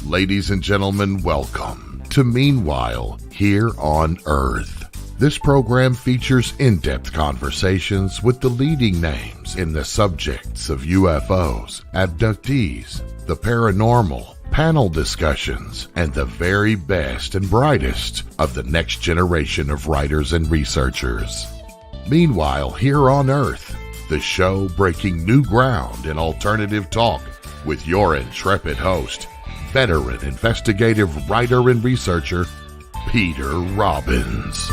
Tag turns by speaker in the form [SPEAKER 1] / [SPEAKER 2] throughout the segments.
[SPEAKER 1] Ladies and gentlemen, welcome to Meanwhile Here on Earth. This program features in-depth conversations with the leading names in the subjects of UFOs, abductees, the paranormal, panel discussions, and the very best and brightest of the next generation of writers and researchers. Meanwhile Here on Earth, the show breaking new ground in alternative talk with your intrepid host, veteran investigative writer and researcher, Peter Robbins.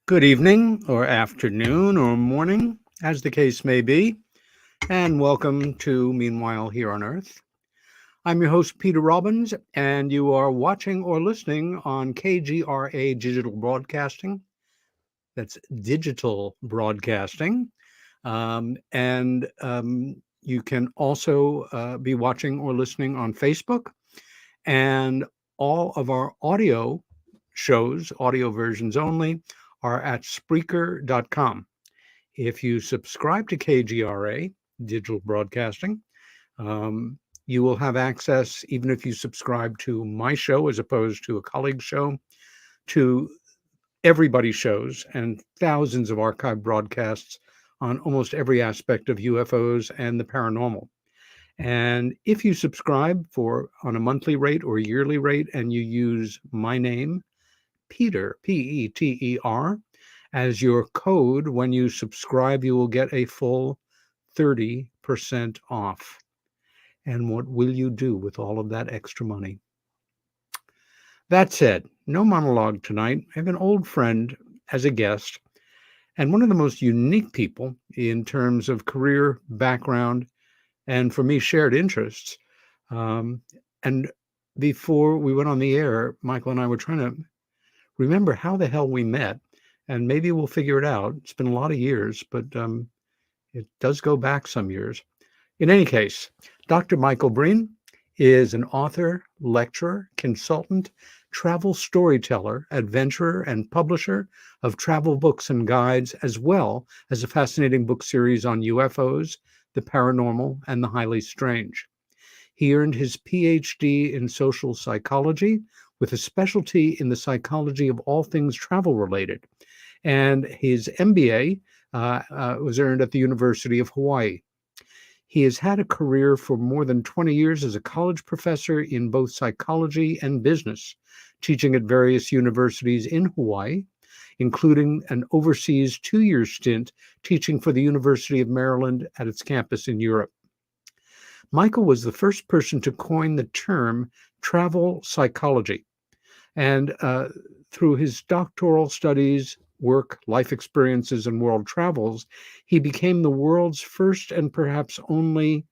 [SPEAKER 2] Good evening, or afternoon, or morning, as the case may be, and welcome to Meanwhile Here on Earth. I'm your host, Peter Robbins, and you are watching or listening on KGRA Digital Broadcasting. That's digital broadcasting. And you can also be watching or listening on Facebook. And all of our audio shows, audio versions only, are at Spreaker.com. If you subscribe to KGRA Digital Broadcasting, you will have access, even if you subscribe to my show as opposed to a colleague's show, to everybody's shows and thousands of archived broadcasts on almost every aspect of UFOs and the paranormal. And if you subscribe on a monthly rate or yearly rate and you use my name, Peter, Peter, as your code, when you subscribe, you will get a full 30% off. And what will you do with all of that extra money? That said, no monologue tonight. I have an old friend as a guest and one of the most unique people in terms of career background and, for me, shared interests. And before we went on the air, Michael and I were trying to remember how the hell we met, and maybe we'll figure it out. It's been a lot of years, but it does go back some years. In any case, Dr. Michael Brien is an author, lecturer, consultant, travel storyteller, adventurer, and publisher of travel books and guides, as well as a fascinating book series on UFOs, the paranormal, and the highly strange. He earned his PhD in social psychology with a specialty in the psychology of all things travel-related, and his MBA was earned at the University of Hawaii. He has had a career for more than 20 years as a college professor in both psychology and business, teaching at various universities in Hawaii, including an overseas 2-year stint teaching for the University of Maryland at its campus in Europe. Michael was the first person to coin the term travel psychology, and through his doctoral studies, work, life experiences, and world travels, he became the world's first and perhaps only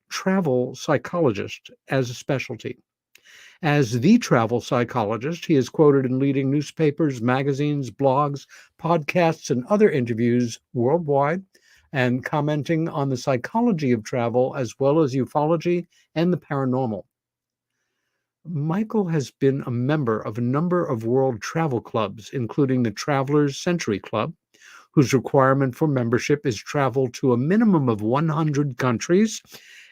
[SPEAKER 2] travel psychologist as a specialty. As the travel psychologist, he is quoted in leading newspapers, magazines, blogs, podcasts, and other interviews worldwide, and commenting on the psychology of travel as well as ufology and the paranormal. Michael has been a member of a number of world travel clubs, including the Travelers Century Club, whose requirement for membership is travel to a minimum of 100 countries,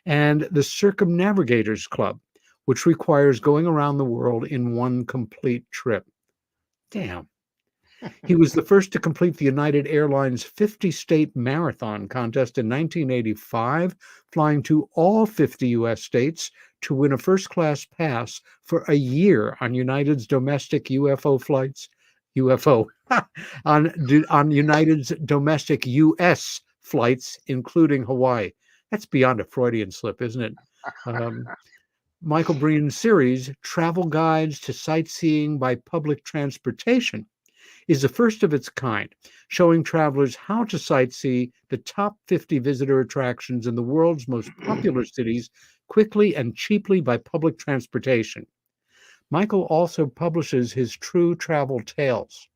[SPEAKER 2] and the Circumnavigators Club, which requires going around the world in one complete trip. Damn. He was the first to complete the United Airlines 50-state marathon contest in 1985, flying to all 50 U.S. states to win a first-class pass for a year on United's domestic UFO flights. on United's domestic U.S. flights, including Hawaii. That's beyond a Freudian slip, isn't it? Michael Brien's series, Travel Guides to Sightseeing by Public Transportation, is the first of its kind, showing travelers how to sightsee the top 50 visitor attractions in the world's most popular cities quickly and cheaply by public transportation. Michael also publishes his True Travel Tales.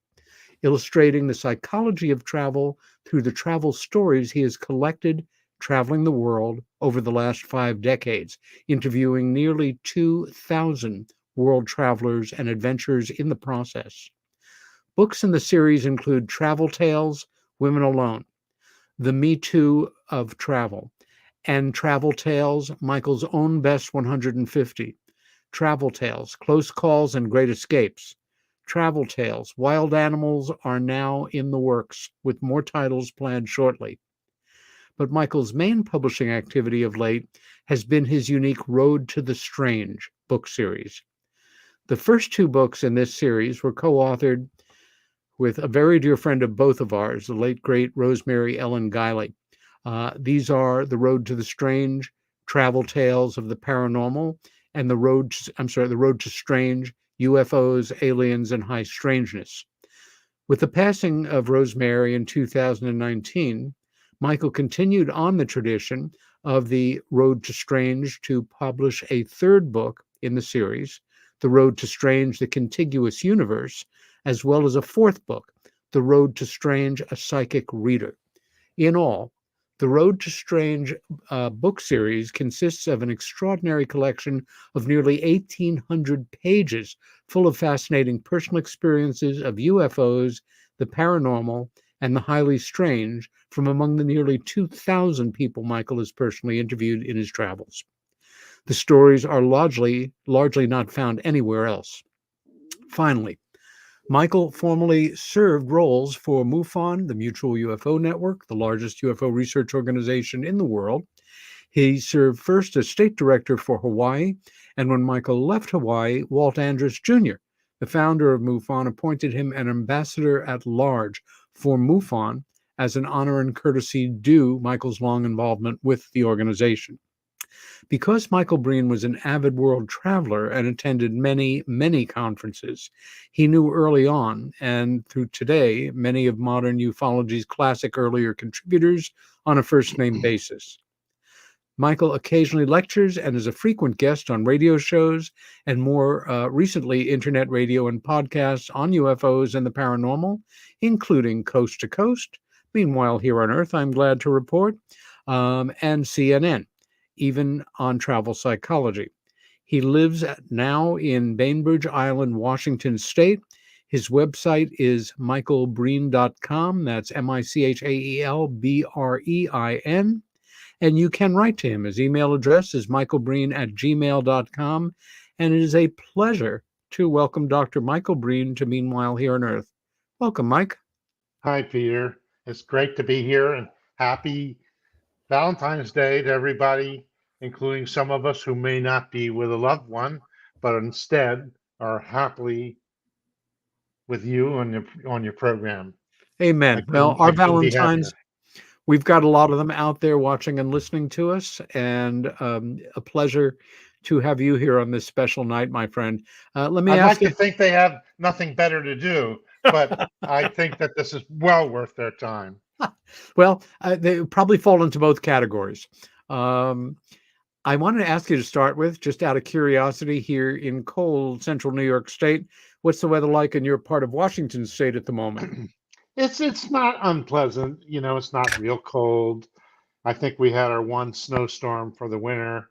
[SPEAKER 2] illustrating the psychology of travel through the travel stories he has collected traveling the world over the last 5 decades, interviewing nearly 2,000 world travelers and adventurers in the process. Books in the series include Travel Tales, Women Alone, The Me Too of Travel, and Travel Tales, Michael's Own Best 150, Travel Tales, Close Calls and Great Escapes, Travel Tales, Wild Animals are now in the works, with more titles planned shortly. But Michael's main publishing activity of late has been his unique Road to the Strange book series. The first two books in this series were co-authored with a very dear friend of both of ours, the late great Rosemary Ellen Guiley. These are The Road to the Strange, Travel Tales of the Paranormal, and the Road to Strange, UFOs, Aliens, and High Strangeness. With the passing of Rosemary in 2019, Michael continued on the tradition of the Road to Strange to publish a third book in the series, The Road to Strange, The Contiguous Universe, as well as a fourth book, The Road to Strange, A Psychic Reader. In all, the Road to Strange book series consists of an extraordinary collection of nearly 1,800 pages full of fascinating personal experiences of UFOs, the paranormal, and the highly strange from among the nearly 2,000 people Michael has personally interviewed in his travels. The stories are largely not found anywhere else. Finally, Michael formerly served roles for MUFON, the Mutual UFO Network, the largest UFO research organization in the world. He served first as state director for Hawaii, and when Michael left Hawaii, Walt Andrus Jr., the founder of MUFON, appointed him an ambassador at large for MUFON as an honor and courtesy due Michael's long involvement with the organization. Because Michael Brien was an avid world traveler and attended many, many conferences, he knew early on, and through today, many of modern ufology's classic earlier contributors on a first-name basis. Michael occasionally lectures and is a frequent guest on radio shows and more recently internet radio and podcasts on UFOs and the paranormal, including Coast to Coast, Meanwhile Here on Earth, I'm glad to report, and CNN, even on travel psychology. He lives now in Bainbridge Island, Washington State. His website is michaelbrien.com. That's MICHAELBREIN. And you can write to him. His email address is michaelbrien@gmail.com. And it is a pleasure to welcome Dr. Michael Brien to Meanwhile Here on Earth. Welcome, Mike.
[SPEAKER 3] Hi, Peter. It's great to be here, and happy Valentine's Day to everybody, including some of us who may not be with a loved one, but instead are happily with you on your program.
[SPEAKER 2] Amen. Well,
[SPEAKER 3] I
[SPEAKER 2] our
[SPEAKER 3] couldn't be
[SPEAKER 2] Valentines,
[SPEAKER 3] happier.
[SPEAKER 2] we've got a lot of them out there watching and listening to us, and a pleasure to have you here on this special night, my friend. Let me
[SPEAKER 3] I'd
[SPEAKER 2] ask
[SPEAKER 3] like to
[SPEAKER 2] you.
[SPEAKER 3] think they have nothing better to do, but I think that this is well worth their time.
[SPEAKER 2] Well, they probably fall into both categories. Um, I wanted to ask you to start with, just out of curiosity, here in cold central New York State, what's the weather like in your part of Washington State at the moment?
[SPEAKER 3] It's not unpleasant, it's not real cold. I think we had our one snowstorm for the winter.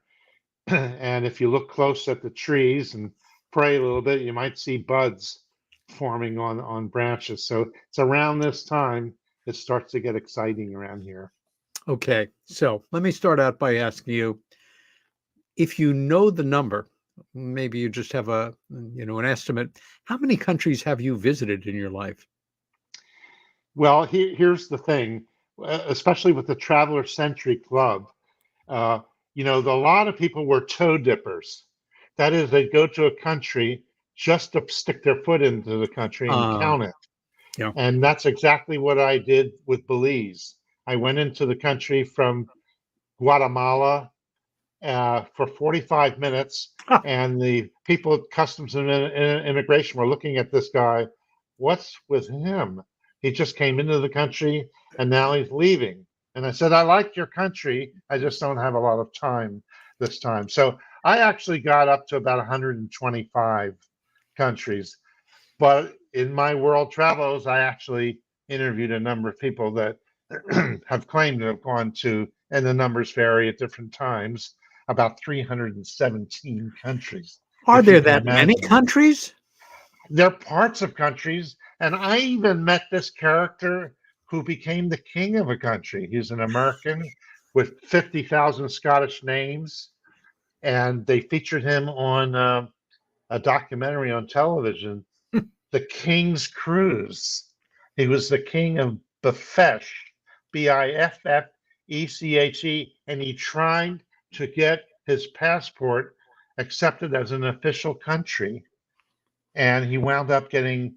[SPEAKER 3] And if you look close at the trees and pray a little bit, you might see buds forming on branches. So it's around this time it starts to get exciting around here.
[SPEAKER 2] Okay, so let me start out by asking you, if you know the number, maybe you just have an estimate, how many countries have you visited in your life?
[SPEAKER 3] Well, here's the thing, especially with the Traveler Century Club. Uh, a lot of people were toe dippers. That is, they go to a country just to stick their foot into the country and
[SPEAKER 2] Uh,
[SPEAKER 3] count it.
[SPEAKER 2] yeah.
[SPEAKER 3] And that's exactly what I did with Belize. I went into the country from Guatemala for 45 minutes, and the people at Customs and Immigration were looking at this guy. What's with him? He just came into the country and now he's leaving. And I said, I like your country. I just don't have a lot of time this time. So I actually got up to about 125 countries. But in my world travels, I actually interviewed a number of people that have claimed to have gone to, and the numbers vary at different times, about 317 countries,
[SPEAKER 2] Are
[SPEAKER 3] if you
[SPEAKER 2] there
[SPEAKER 3] can
[SPEAKER 2] that many
[SPEAKER 3] imagine.
[SPEAKER 2] countries?
[SPEAKER 3] They're parts of countries, and I even met this character who became the king of a country. He's an American with 50,000 Scottish names, and they featured him on a documentary on television, The King's Cruise. He was the king of Bifesh, Biffeche, and he tried to get his passport accepted as an official country. And he wound up getting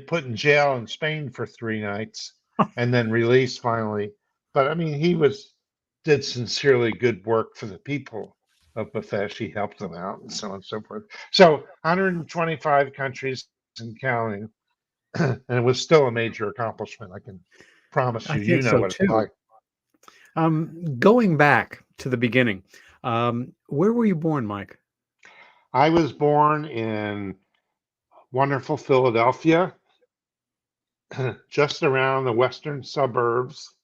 [SPEAKER 3] put in jail in Spain for 3 nights and then released finally. But I mean, did sincerely good work for the people of Bethesda. He helped them out and so on and so forth. So 125 countries and counting, and it was still a major accomplishment. I can promise
[SPEAKER 2] I
[SPEAKER 3] you,
[SPEAKER 2] think
[SPEAKER 3] you know
[SPEAKER 2] so
[SPEAKER 3] what it's
[SPEAKER 2] too.
[SPEAKER 3] like.
[SPEAKER 2] Going back to the beginning, where were you born, Mike?
[SPEAKER 3] I was born in wonderful Philadelphia, just around the western suburbs,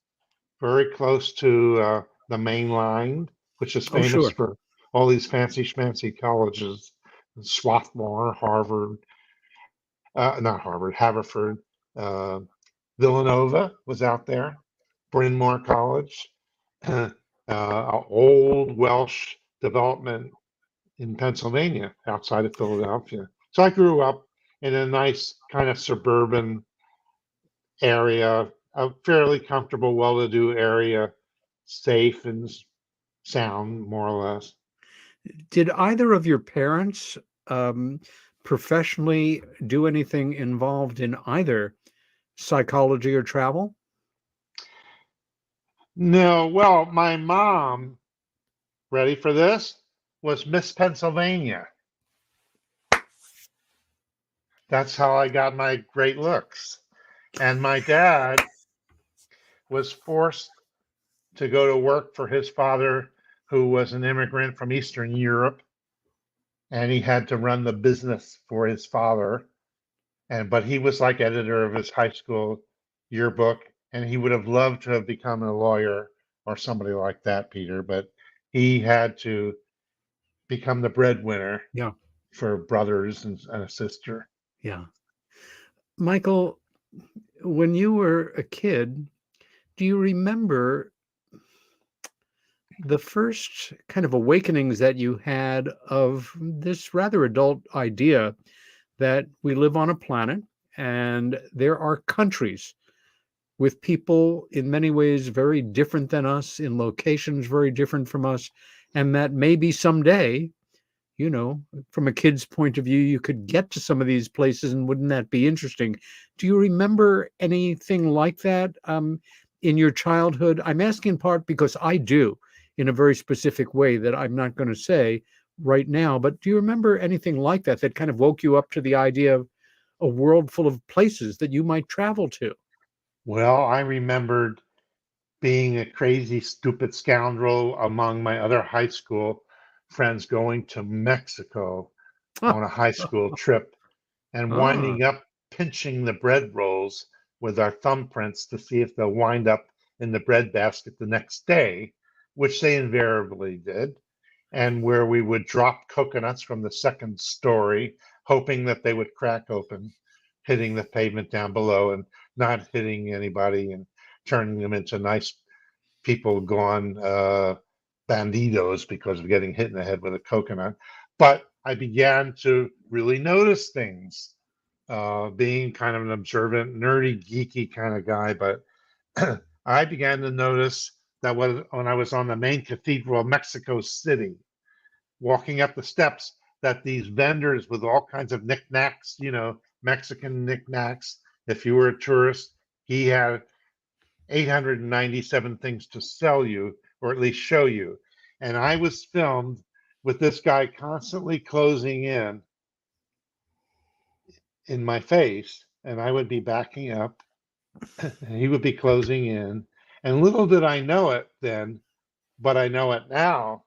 [SPEAKER 3] very close to the main line, which is
[SPEAKER 2] Oh,
[SPEAKER 3] famous
[SPEAKER 2] sure.
[SPEAKER 3] for all these fancy schmancy colleges, Swarthmore, Harvard, not Harvard, Haverford, uh, Villanova was out there, Bryn Mawr College, old Welsh development in Pennsylvania, outside of Philadelphia. So I grew up in a nice kind of suburban area, a fairly comfortable, well-to-do area, safe and sound, more or less.
[SPEAKER 2] Did either of your parents um, professionally do anything involved in either psychology or travel?
[SPEAKER 3] No, well, my mom, ready for this, was Miss Pennsylvania. That's how I got my great looks. And my dad was forced to go to work for his father, who was an immigrant from Eastern Europe, and he had to run the business for his father. But he was like editor of his high school yearbook, and he would have loved to have become a lawyer or somebody like that, Peter. But he had to become the breadwinner
[SPEAKER 2] Yeah,
[SPEAKER 3] for brothers and a sister.
[SPEAKER 2] yeah. Michael, when you were a kid, do you remember the first kind of awakenings that you had of this rather adult idea that we live on a planet and there are countries with people in many ways very different than us, in locations very different from us, and that maybe someday, from a kid's point of view, you could get to some of these places, and wouldn't that be interesting? Do you remember anything like that in your childhood? I'm asking in part because I do, in a very specific way that I'm not going to say right now. But do you remember anything like that that kind of woke you up to the idea of a world full of places that you might travel to?
[SPEAKER 3] Well, I remembered being a crazy, stupid scoundrel among my other high school friends going to Mexico on a high school trip and
[SPEAKER 2] Ah,
[SPEAKER 3] winding up pinching the bread rolls with our thumbprints to see if they'll wind up in the bread basket the next day, which they invariably did, and where we would drop coconuts from the second story, hoping that they would crack open, hitting the pavement down below and not hitting anybody and turning them into nice people gone bandidos because of getting hit in the head with a coconut. But I began to really notice things, being kind of an observant, nerdy, geeky kind of guy. But I began to notice that when I was on the main cathedral of Mexico City, walking up the steps, that these vendors with all kinds of knickknacks, Mexican knickknacks, if you were a tourist, he had 897 things to sell you, or at least show you. And I was filmed with this guy constantly closing in my face, and I would be backing up, and he would be closing in. And little did I know it then, but I know it now,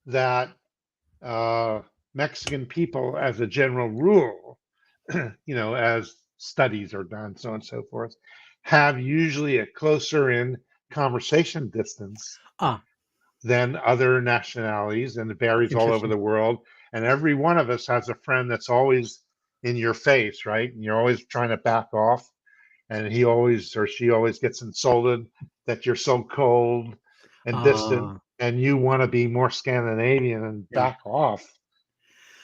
[SPEAKER 3] that uh, Mexican people, as a general rule, as studies are done, so on and so forth, have usually a closer in conversation distance
[SPEAKER 2] Ah,
[SPEAKER 3] than other nationalities, and it varies all over
[SPEAKER 2] interesting.
[SPEAKER 3] the world. And every one of us has a friend that's always in your face, right? And you're always trying to back off, and he always or she always gets insulted that you're so cold and distant,
[SPEAKER 2] Ah,
[SPEAKER 3] and you want to be more Scandinavian and
[SPEAKER 2] yeah.
[SPEAKER 3] back off,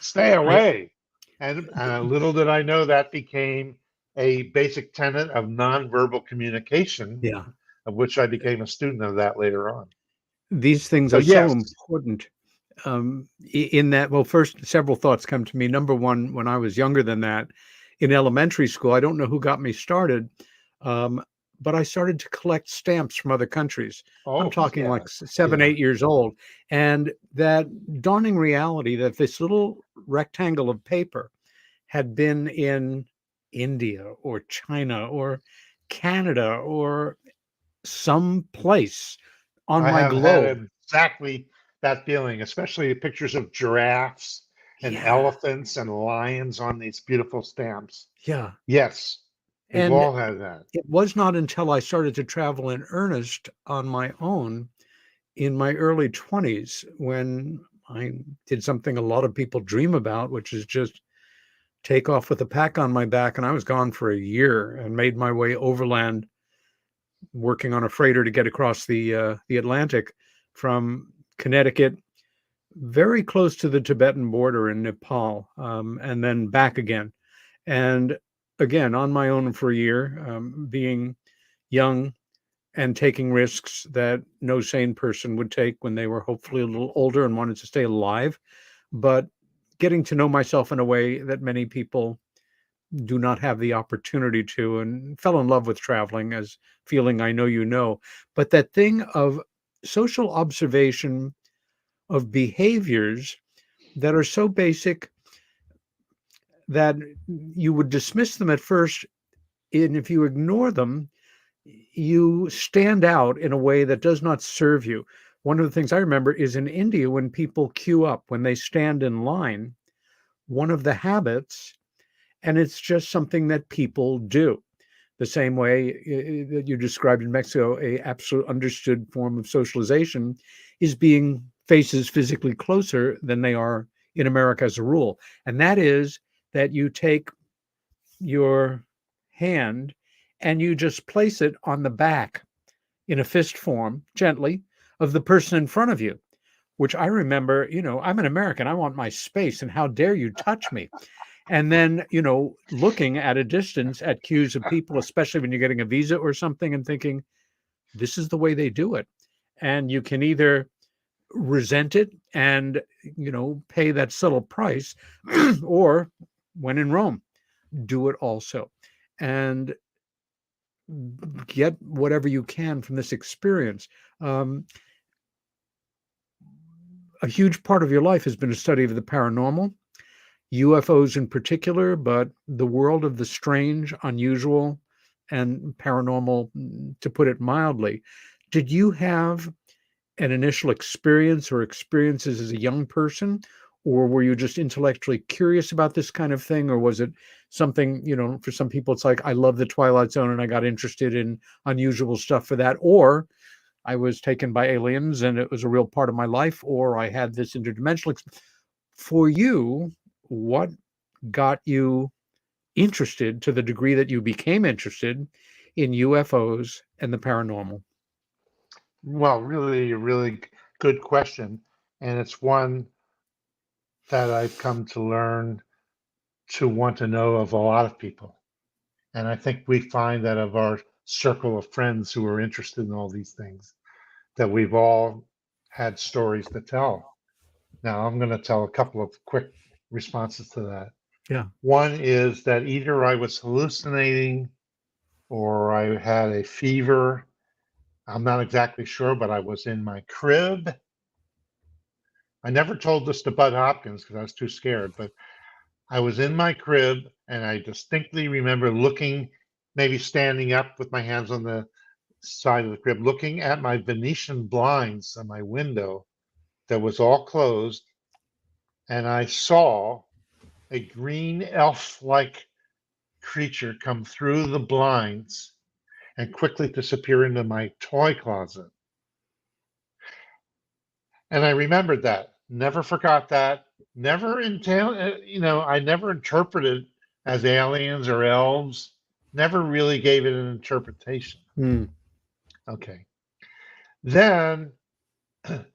[SPEAKER 3] stay
[SPEAKER 2] I
[SPEAKER 3] away. And little did I know that became a basic tenet of nonverbal communication,
[SPEAKER 2] yeah.
[SPEAKER 3] of which I became a student of that later on.
[SPEAKER 2] These things
[SPEAKER 3] So
[SPEAKER 2] are so
[SPEAKER 3] yes,
[SPEAKER 2] important. In that, well, first, several thoughts come to me. Number one, when I was younger than that, in elementary school, I don't know who got me started, um, but I started to collect stamps from other countries. I'm
[SPEAKER 3] oh
[SPEAKER 2] talking like
[SPEAKER 3] yeah,
[SPEAKER 2] seven,
[SPEAKER 3] yeah.
[SPEAKER 2] 8 years old. And that dawning reality that this little rectangle of paper had been in India or China or Canada or some place on
[SPEAKER 3] I
[SPEAKER 2] my
[SPEAKER 3] have
[SPEAKER 2] globe.
[SPEAKER 3] had exactly that feeling, especially the pictures of giraffes and
[SPEAKER 2] Yeah,
[SPEAKER 3] elephants and lions on these beautiful stamps.
[SPEAKER 2] yeah.
[SPEAKER 3] Yes, we've
[SPEAKER 2] And
[SPEAKER 3] all had that.
[SPEAKER 2] it was not until I started to travel in earnest on my own in my early 20s when I did something a lot of people dream about, which is just take off with a pack on my back. And I was gone for a year and made my way overland, working on a freighter to get across the Atlantic from Connecticut, very close to the Tibetan border in Nepal, and then back again. And again, on my own for a year, being young and taking risks that no sane person would take when they were hopefully a little older and wanted to stay alive, but getting to know myself in a way that many people do not have the opportunity to, and fell in love with traveling as feeling I know you know. But that thing of social observation of behaviors that are so basic that you would dismiss them at first, and if you ignore them, you stand out in a way that does not serve you. One of the things I remember is in India, when people queue up, when they stand in line, one of the habits, and it's just something that people do. The same way that you described in Mexico, a absolute understood form of socialization is being faces physically closer than they are in America as a rule. And that is that you take your hand and you just place it on the back in a fist form, gently, of the person in front of you, which I remember, I'm an American. I want my space. And how dare you touch me? And then, looking at a distance at queues of people, especially when you're getting a visa or something, and thinking, this is the way they do it. And you can either resent it and, pay that subtle price, or when in Rome, do it also. And get whatever you can from this experience. Um, a huge part of your life has been a study of the paranormal, UFOs in particular, but the world of the strange, unusual, and paranormal, to put it mildly. Did you have an initial experience or experiences as a young person, or were you just intellectually curious about this kind of thing, or was it something, for some people it's like, I love the Twilight Zone and I got interested in unusual stuff for that, or I was taken by aliens and it was a real part of my life, or I had this interdimensional for you, what got you interested to the degree that you became interested in UFOs and the paranormal?
[SPEAKER 3] Well, really, a really good question, and it's one that I've come to learn to want to know of a lot of people. And I think we find that of our circle of friends who are interested in all these things, that we've all had stories to tell. Now, I'm going to tell a couple of quick responses to that.
[SPEAKER 2] Yeah.
[SPEAKER 3] One is that either I was hallucinating or I had a fever. I'm not exactly sure, but I was in my crib. I never told this to Bud Hopkins because I was too scared, but I was in my crib and I distinctly remember looking, maybe standing up with my hands on the side of the crib, looking at my Venetian blinds on my window that was all closed. And I saw a green elf like creature come through the blinds and quickly disappear into my toy closet. And I remembered that. Never forgot that. Never I never interpreted as aliens or elves. Never really gave it an interpretation.
[SPEAKER 2] Hmm.
[SPEAKER 3] Okay. Then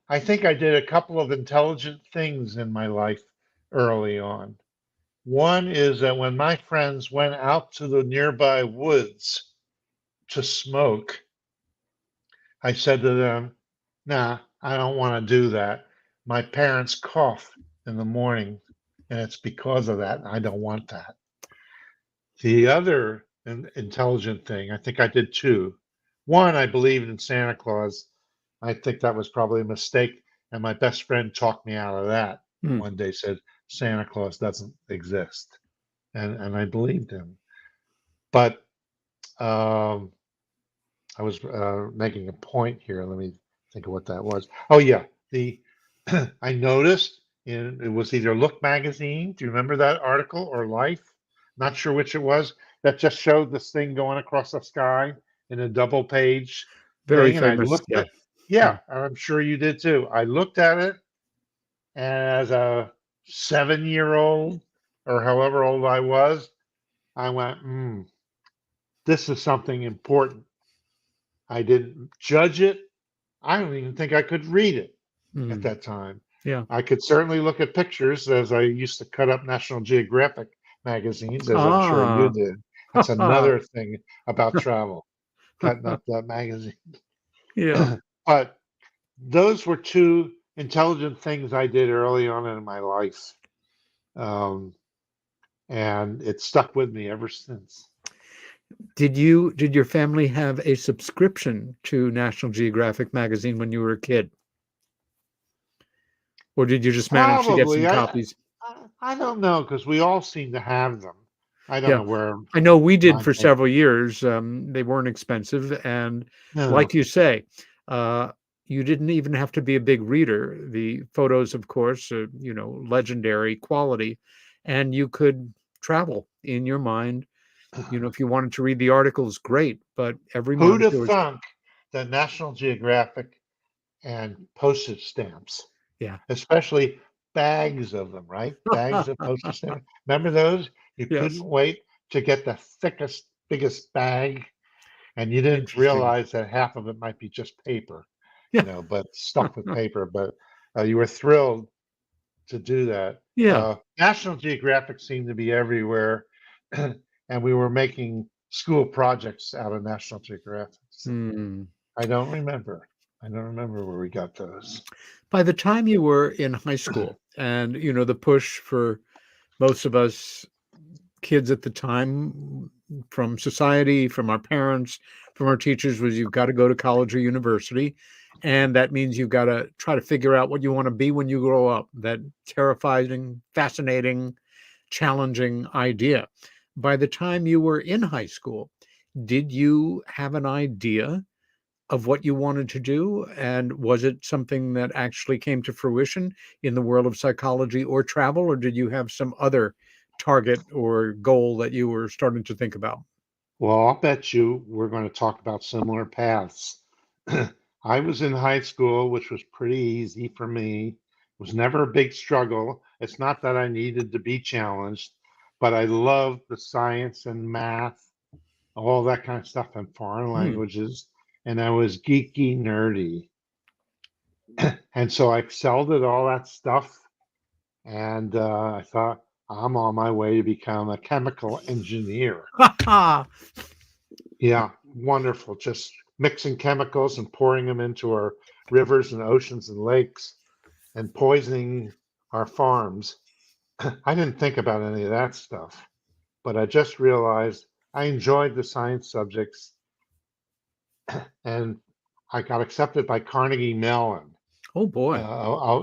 [SPEAKER 3] I think I did a couple of intelligent things in my life early on. One is that when my friends went out to the nearby woods to smoke, I said to them, nah, I don't want to do that. My parents cough in the morning, and it's because of that. And I don't want that. The other intelligent thing, I think I did two. One, I believed in Santa Claus. I think that was probably a mistake. And my best friend talked me out of that.
[SPEAKER 2] Hmm.
[SPEAKER 3] One day said, Santa Claus doesn't exist. And I believed him. But I was making a point here. Let me think of what that was. Oh yeah, the I noticed it was either Look magazine. Do you remember that article or Life? Not sure which it was. That just showed this thing going across the sky in a double page
[SPEAKER 2] Very
[SPEAKER 3] thing, and I
[SPEAKER 2] famous.
[SPEAKER 3] looked
[SPEAKER 2] Yeah.
[SPEAKER 3] at. Yeah, I'm sure you did too. I looked at it, and as a 7-year-old or however old I was, I went, this is something important. I didn't judge it. I don't even think I could read it at
[SPEAKER 2] Hmm.
[SPEAKER 3] that time.
[SPEAKER 2] Yeah.
[SPEAKER 3] I could certainly look at pictures as I used to cut up National Geographic magazines, as I'm sure you
[SPEAKER 2] Ah.
[SPEAKER 3] did. That's another thing about travel, cutting up that magazine.
[SPEAKER 2] Yeah.
[SPEAKER 3] But those were two intelligent things I did early on in my life. Um, and it stuck with me ever since.
[SPEAKER 2] Did your family have a subscription to National Geographic magazine when you were a kid? Or did you just manage to get some
[SPEAKER 3] Probably.
[SPEAKER 2] copies?
[SPEAKER 3] I don't know because we all seem to have them. I don't
[SPEAKER 2] Yeah.
[SPEAKER 3] know where
[SPEAKER 2] I know we did
[SPEAKER 3] mine
[SPEAKER 2] for
[SPEAKER 3] came.
[SPEAKER 2] several years. They weren't expensive, and
[SPEAKER 3] No.
[SPEAKER 2] like you say, uh, you didn't even have to be a big reader. The photos, of course, are, legendary quality, and you could travel in your mind. If you wanted to read the articles, great, but every
[SPEAKER 3] Who'd
[SPEAKER 2] month
[SPEAKER 3] have
[SPEAKER 2] there was,
[SPEAKER 3] thunk that National Geographic and postage stamps,
[SPEAKER 2] yeah.
[SPEAKER 3] especially bags of them, right? Bags of postage stamps. Remember those? You couldn't
[SPEAKER 2] Yes.
[SPEAKER 3] wait to get the thickest, biggest bag, and you didn't
[SPEAKER 2] Interesting.
[SPEAKER 3] realize that half of it might be just paper,
[SPEAKER 2] Yeah.
[SPEAKER 3] but stuffed with paper. But you were thrilled to do that.
[SPEAKER 2] Yeah.
[SPEAKER 3] National Geographic seemed to be everywhere, and we were making school projects out of National Geographic. So
[SPEAKER 2] Hmm.
[SPEAKER 3] I don't remember. I don't remember where we got those.
[SPEAKER 2] By the time you were in high school, and the push for most of us kids at the time from society, from our parents, from our teachers was you've got to go to college or university. And that means you've got to try to figure out what you want to be when you grow up. That terrifying, fascinating, challenging idea. By the time you were in high school, did you have an idea of what you wanted to do? And was it something that actually came to fruition in the world of psychology or travel, or did you have some other target or goal that you were starting to think about?
[SPEAKER 3] Well, I'll bet you we're going to talk about similar paths. I was in high school, which was pretty easy for me. It was never a big struggle. It's not that I needed to be challenged, but I loved the science and math, all that kind of stuff, and foreign
[SPEAKER 2] Hmm.
[SPEAKER 3] languages. And I was geeky, nerdy. And so I excelled at all that stuff. And I thought, I'm on my way to become a chemical engineer. Yeah, wonderful. Just mixing chemicals and pouring them into our rivers and oceans and lakes and poisoning our farms. I didn't think about any of that stuff, but I just realized I enjoyed the science subjects and I got accepted by Carnegie Mellon.
[SPEAKER 2] Oh boy.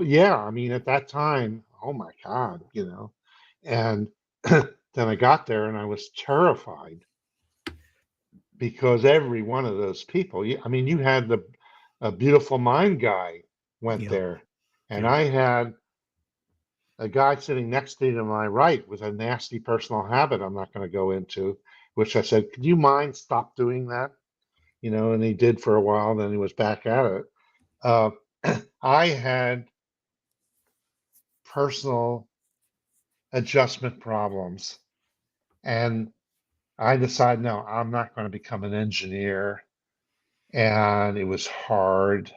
[SPEAKER 3] Yeah, I mean, at that time, oh my God. And then I got there and I was terrified because every one of those people, I mean, you had the a beautiful mind guy went
[SPEAKER 2] Yeah.
[SPEAKER 3] there, and
[SPEAKER 2] Yeah.
[SPEAKER 3] I had a guy sitting next to me to my right with a nasty personal habit I'm not going to go into, which I said, could you mind stop doing that? And he did for a while, then he was back at it. Uh, I had personal adjustment problems, and I decided, no, I'm not going to become an engineer. And it was hard.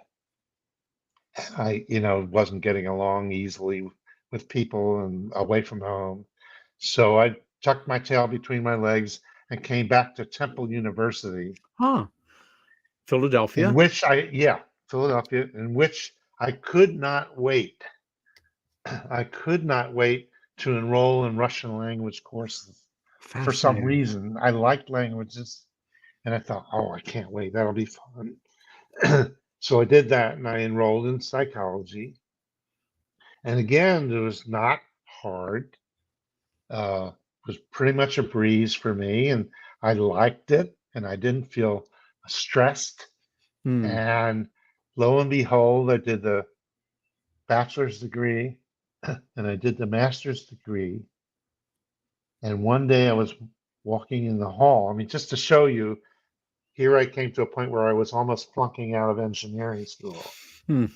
[SPEAKER 3] I, wasn't getting along easily with people and away from home. So I tucked my tail between my legs and came back to Temple University,
[SPEAKER 2] Huh.
[SPEAKER 3] in
[SPEAKER 2] Philadelphia.
[SPEAKER 3] which Philadelphia, in which I could not wait. I could not wait to enroll in Russian language courses. For some
[SPEAKER 2] Fascinating.
[SPEAKER 3] reason, I liked languages, and I thought, oh, I can't wait. That'll be fun. So I did that, and I enrolled in psychology. And again, it was not hard. It was pretty much a breeze for me, and I liked it, and I didn't feel stressed.
[SPEAKER 2] Hmm.
[SPEAKER 3] And lo and behold, I did the bachelor's degree and I did the master's degree. And one day I was walking in the hall. I mean, just to show you, here I came to a point where I was almost flunking out of engineering school.
[SPEAKER 2] Hmm.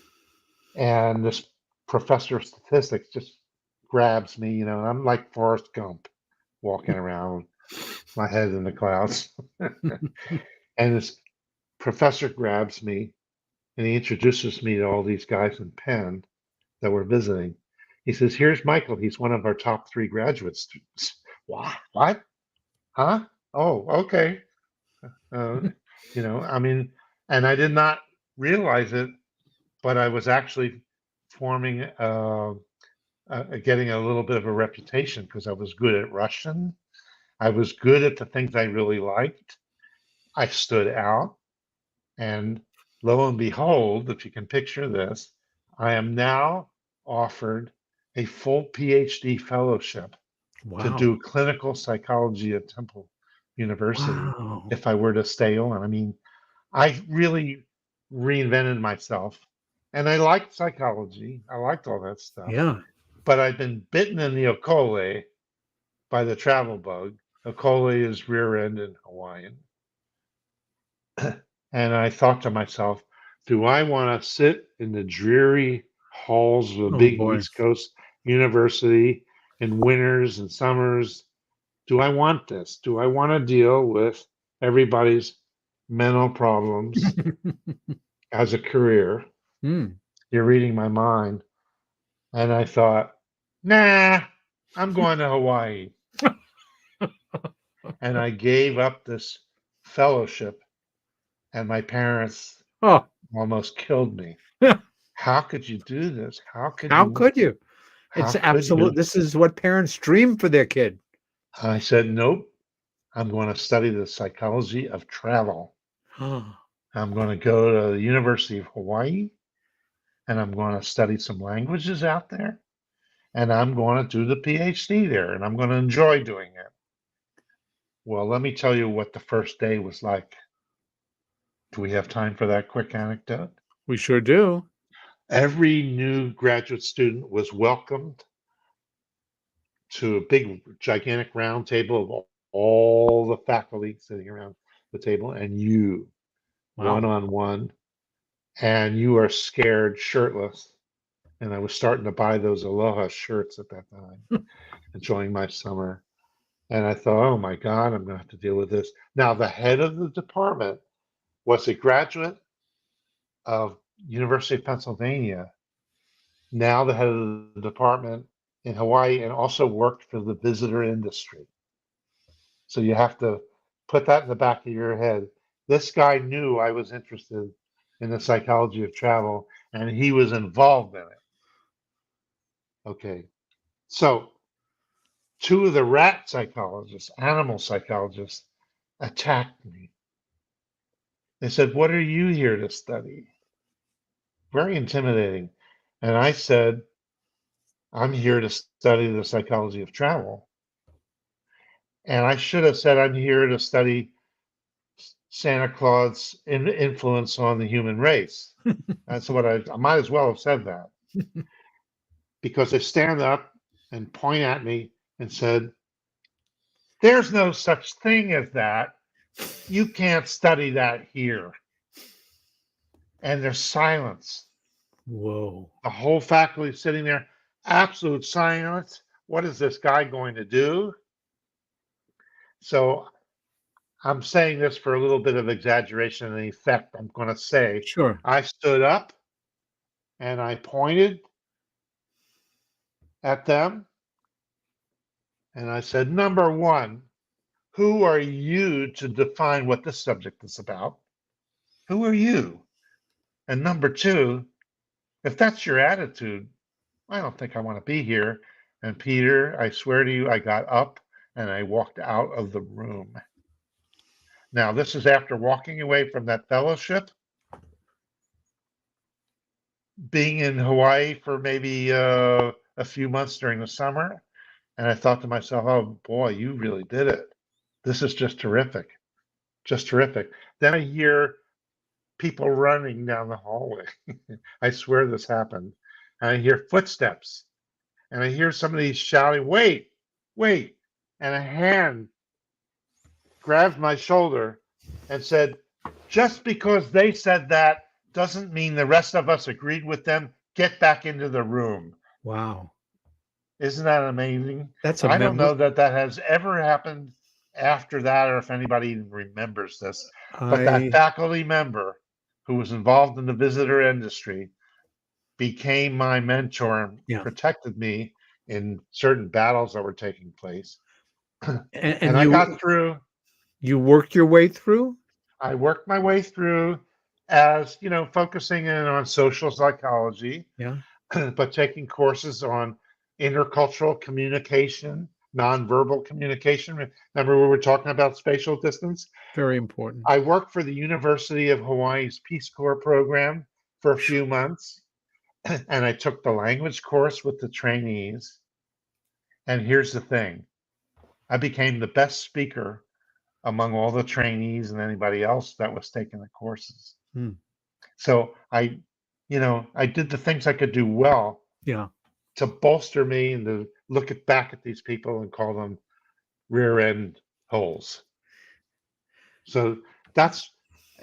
[SPEAKER 3] And this professor of statistics just grabs me, and I'm like Forrest Gump walking around, my head in the clouds. And this professor grabs me and he introduces me to all these guys in Penn that were visiting. He says, here's Michael. He's one of our top 3 graduate students. What? What? Huh? Oh, okay. I mean, and I did not realize it, but I was actually forming, getting a little bit of a reputation because I was good at Russian. I was good at the things I really liked. I stood out. And lo and behold, if you can picture this, I am now offered a full PhD fellowship to
[SPEAKER 2] Wow.
[SPEAKER 3] do clinical psychology at Temple University
[SPEAKER 2] Wow.
[SPEAKER 3] if I were to stay on. I mean, I really reinvented myself, and I liked psychology. I liked all that stuff,
[SPEAKER 2] Yeah.
[SPEAKER 3] but I've been bitten in the ocole by the travel bug. Ocole is rear end in Hawaiian. And I thought to myself, do I want to sit in the dreary halls of a
[SPEAKER 2] Oh
[SPEAKER 3] big
[SPEAKER 2] boy.
[SPEAKER 3] East Coast university in winters and summers? Do I want this? Do I want to deal with everybody's mental problems as a career?
[SPEAKER 2] Hmm.
[SPEAKER 3] You're reading my mind. And I thought, nah, I'm going to Hawaii. And I gave up this fellowship, and my parents
[SPEAKER 2] Oh,
[SPEAKER 3] almost killed me. How could you do this?
[SPEAKER 2] how could you?
[SPEAKER 3] How
[SPEAKER 2] It's
[SPEAKER 3] could
[SPEAKER 2] absolute.
[SPEAKER 3] you?
[SPEAKER 2] This is what parents dream for their kid.
[SPEAKER 3] I said, nope. I'm going to study the psychology of travel.
[SPEAKER 2] Oh,
[SPEAKER 3] I'm going to go to the University of Hawaii, and I'm going to study some languages out there, and I'm going to do the PhD there, and I'm going to enjoy doing it. Well, let me tell you what the first day was like. Do we have time for that quick anecdote?
[SPEAKER 2] we sure do.
[SPEAKER 3] Every new graduate student was welcomed to a big, gigantic round table of all the faculty sitting around the table, and you, one
[SPEAKER 2] Wow.
[SPEAKER 3] on one, and you are scared shirtless. And I was starting to buy those Aloha shirts at that time, enjoying my summer. And I thought, oh my God, I'm going to have to deal with this. Now, the head of the department was a graduate of University of Pennsylvania, now the head of the department in Hawaii, and also worked for the visitor industry. So you have to put that in the back of your head. This guy knew I was interested in the psychology of travel, and he was involved in it. Okay. So 2 of the rat psychologists, animal psychologists, attacked me. They said, what are you here to study? Very intimidating. And I said, I'm here to study the psychology of travel. And I should have said, I'm here to study Santa Claus' influence on the human race. That's what I might as well have said that. Because they stand up and point at me and said, "There's no such thing as that. You can't study that here." And there's silence.
[SPEAKER 2] Whoa.
[SPEAKER 3] The whole faculty sitting there, absolute silence. What is this guy going to do? So I'm saying this for a little bit of exaggeration and effect. I'm going to say,
[SPEAKER 2] Sure.
[SPEAKER 3] I stood up and I pointed at them and I said, "Number one, who are you to define what this subject is about? Who are you? And number two, if that's your attitude, I don't think I want to be here." And Peter, I swear to you, I got up and I walked out of the room. Now, this is after walking away from that fellowship, being in Hawaii for maybe a few months during the summer. And I thought to myself, oh boy, you really did it. This is just terrific. Just terrific. Then I hear people running down the hallway. I swear this happened. And I hear footsteps. And I hear somebody shouting, "Wait, wait." And a hand grabbed my shoulder and said, "Just because they said that doesn't mean the rest of us agreed with them. Get back into the room."
[SPEAKER 2] Wow.
[SPEAKER 3] Isn't that amazing?
[SPEAKER 2] That's a
[SPEAKER 3] I don't
[SPEAKER 2] member.
[SPEAKER 3] know that that has ever happened after that or if anybody even remembers this. But that
[SPEAKER 2] I
[SPEAKER 3] faculty member who was involved in the visitor industry became my mentor and
[SPEAKER 2] yeah.
[SPEAKER 3] protected me in certain battles that were taking place.
[SPEAKER 2] And
[SPEAKER 3] And I got through.
[SPEAKER 2] you worked your way through?
[SPEAKER 3] I worked my way through as, focusing in on social psychology,
[SPEAKER 2] Yeah.
[SPEAKER 3] but taking courses on intercultural communication, nonverbal communication. Remember, we were talking about spatial distance?
[SPEAKER 2] Very important.
[SPEAKER 3] I worked for the University of Hawaii's Peace Corps program for a few months, and I took the language course with the trainees. And here's the thing, I became the best speaker among all the trainees and anybody else that was taking the courses.
[SPEAKER 2] Hmm.
[SPEAKER 3] So I did the things I could do well
[SPEAKER 2] Yeah.
[SPEAKER 3] to bolster me and to look back at these people and call them rear end holes. So that's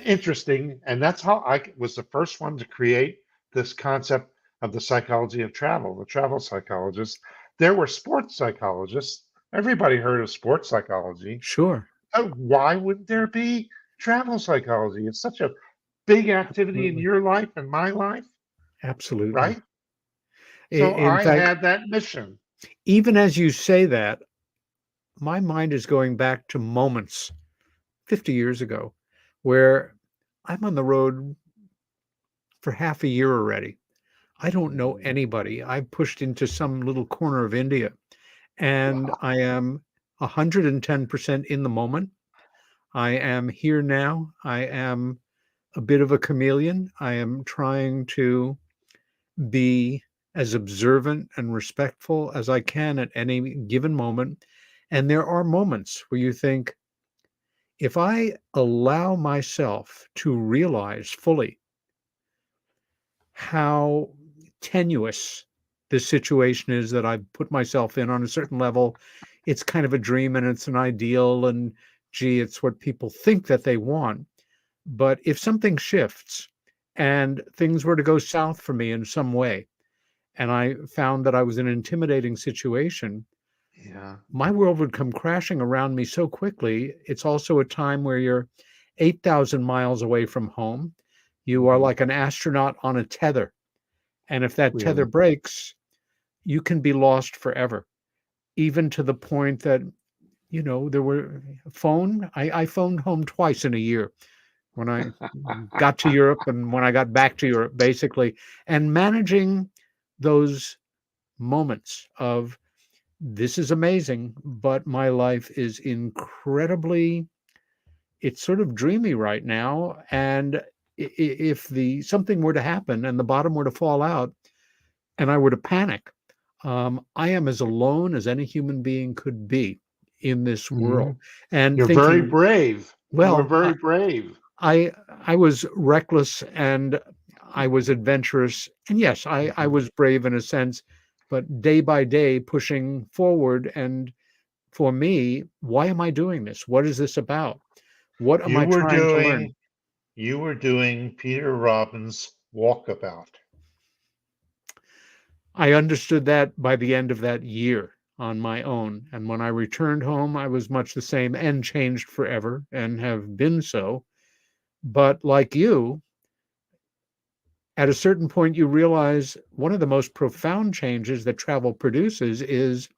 [SPEAKER 3] interesting. And that's how I was the first one to create this concept of the psychology of travel, the travel psychologist. There were sports psychologists. Everybody heard of sports psychology.
[SPEAKER 2] Sure.
[SPEAKER 3] Why wouldn't there be travel psychology? It's such a big activity in
[SPEAKER 2] Absolutely.
[SPEAKER 3] your life and my life,
[SPEAKER 2] Absolutely.
[SPEAKER 3] right? So
[SPEAKER 2] In
[SPEAKER 3] I
[SPEAKER 2] fact,
[SPEAKER 3] had that mission.
[SPEAKER 2] even as you say that, my mind is going back to moments 50 years ago where I'm on the road for half a year already. I don't know anybody. I pushed into some little corner of India and
[SPEAKER 3] Wow.
[SPEAKER 2] I am 110% in the moment. I am here now. I am a bit of a chameleon. I am trying to be as observant and respectful as I can at any given moment. And there are moments where you think, if I allow myself to realize fully how tenuous this situation is that I've put myself in on a certain level, it's kind of a dream and it's an ideal, and gee, it's what people think that they want. But if something shifts and things were to go south for me in some way, and I found that I was in an intimidating situation,
[SPEAKER 3] Yeah.
[SPEAKER 2] my world would come crashing around me so quickly. It's also a time where you're 8,000 miles away from home. You are like an astronaut on a tether. And if that tether
[SPEAKER 3] Really.
[SPEAKER 2] breaks, you can be lost forever, even to the point that, there were I phoned home twice in a year when I got to Europe and when I got back to Europe, basically, and managing those moments of, this is amazing, but my life is incredibly, it's sort of dreamy right now. And if something were to happen and the bottom were to fall out and I were to panic, I am as alone as any human being could be in this world. And
[SPEAKER 3] You're very
[SPEAKER 2] thinking,
[SPEAKER 3] brave. You are
[SPEAKER 2] well,
[SPEAKER 3] very brave.
[SPEAKER 2] I was reckless and I was adventurous. And yes, I was brave in a sense, but day by day pushing forward. And for me, why am I doing this? What is this about? What am
[SPEAKER 3] You
[SPEAKER 2] I
[SPEAKER 3] were
[SPEAKER 2] trying to learn?
[SPEAKER 3] doing you were doing Peter Robbins' Walkabout.
[SPEAKER 2] I understood that by the end of that year on my own. And when I returned home, I was much the same and changed forever and have been so. But like you, at a certain point, you realize one of the most profound changes that travel produces is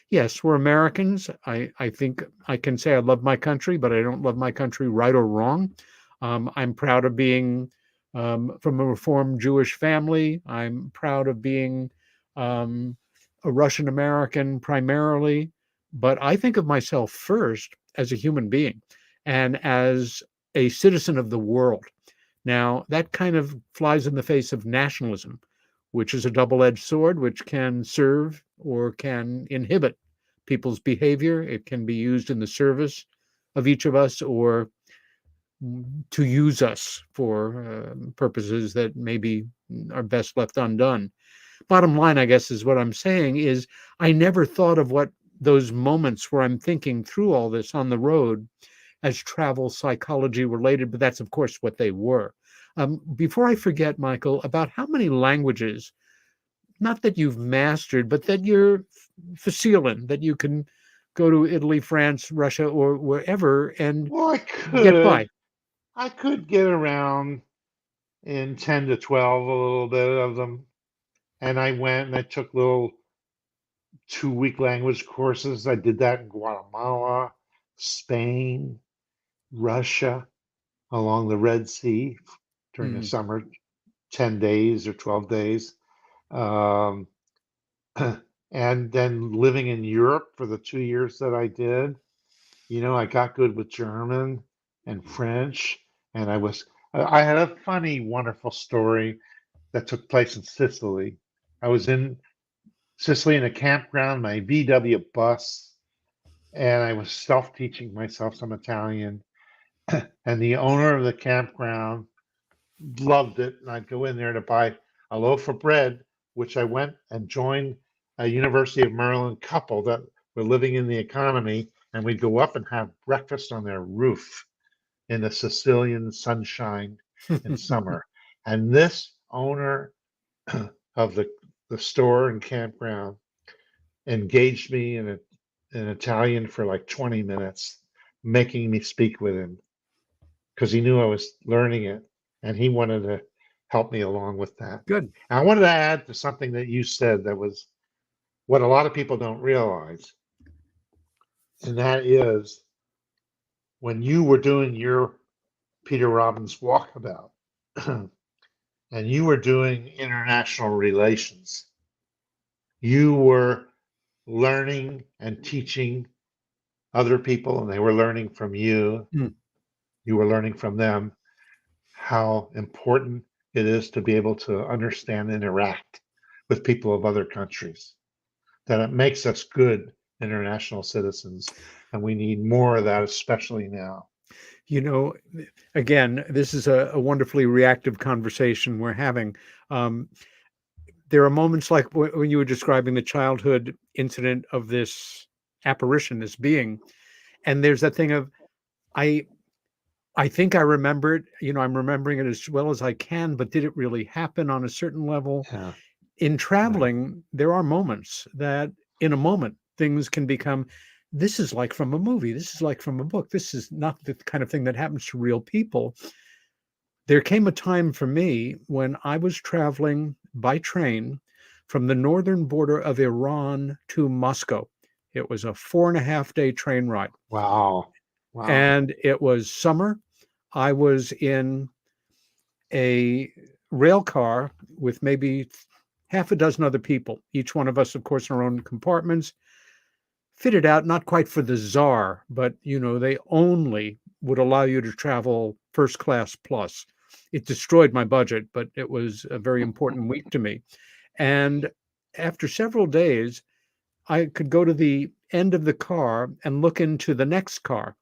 [SPEAKER 2] yes, we're Americans. I think I can say I love my country, but I don't love my country right or wrong. I'm proud of being from a Reformed Jewish family. I'm proud of being um, a Russian American primarily. But I think of myself first as a human being and as a citizen of the world. Now, that kind of flies in the face of nationalism, which is a double edged sword, which can serve or can inhibit people's behavior. It can be used in the service of each of us or to use us for purposes that maybe are best left undone. Bottom line, I guess, is what I'm saying is I never thought of what those moments where I'm thinking through all this on the road as travel psychology related, but that's, of course, what they were. Before I forget, Michael, about how many languages, not that you've mastered, but that you're facile in, that you can go to Italy, France, Russia, or wherever and
[SPEAKER 3] Well,
[SPEAKER 2] get by.
[SPEAKER 3] I could get around in 10 to 12, a little bit of them. And I went and I took little 2-week language courses. I did that in Guatemala, Spain, Russia, along the Red Sea during the
[SPEAKER 2] Mm,
[SPEAKER 3] summer, 10 days or 12 days. Um, and then living in Europe for the 2 years that I did, I got good with German and French. And I had a funny, wonderful story that took place in Sicily. I was in Sicily in a campground, my VW bus, and I was self-teaching myself some Italian. And the owner of the campground loved it. And I'd go in there to buy a loaf of bread, which I went and joined a University of Maryland couple that were living in the economy. And we'd go up and have breakfast on their roof in the Sicilian sunshine in summer. And this owner of the store and campground engaged me in Italian for like 20 minutes, making me speak with him because he knew I was learning it and he wanted to help me along with that.
[SPEAKER 2] good.
[SPEAKER 3] And I wanted to add to something that you said that was what a lot of people don't realize, and that is when you were doing your Peter Robbins walkabout and you were doing international relations, you were learning and teaching other people, and they were learning from you.
[SPEAKER 2] Mm.
[SPEAKER 3] You were learning from them how important it is to be able to understand and interact with people of other countries, that it makes us good international citizens. And we need more of that, especially now.
[SPEAKER 2] You know, again, this is a wonderfully reactive conversation we're having. Um, there are moments like when you were describing the childhood incident of this apparition, this being, and there's that thing of I I think I remember it. I'm remembering it as well as I can, but did it really happen on a certain level?
[SPEAKER 3] Yeah.
[SPEAKER 2] In
[SPEAKER 3] Yeah.
[SPEAKER 2] traveling, there are moments that in a moment things can become this is like from a movie. This is like from a book. This is not the kind of thing that happens to real people. There came a time for me when I was traveling by train from the northern border of Iran to Moscow. It was a 4.5 day train ride,
[SPEAKER 3] Wow. Wow.
[SPEAKER 2] and it was summer. I was in a rail car with maybe half a dozen other people, each one of us, of course, in our own compartments, fitted out not quite for the czar, but they only would allow you to travel first class plus. It destroyed my budget, but it was a very important week to me. And after several days, I could go to the end of the car and look into the next car,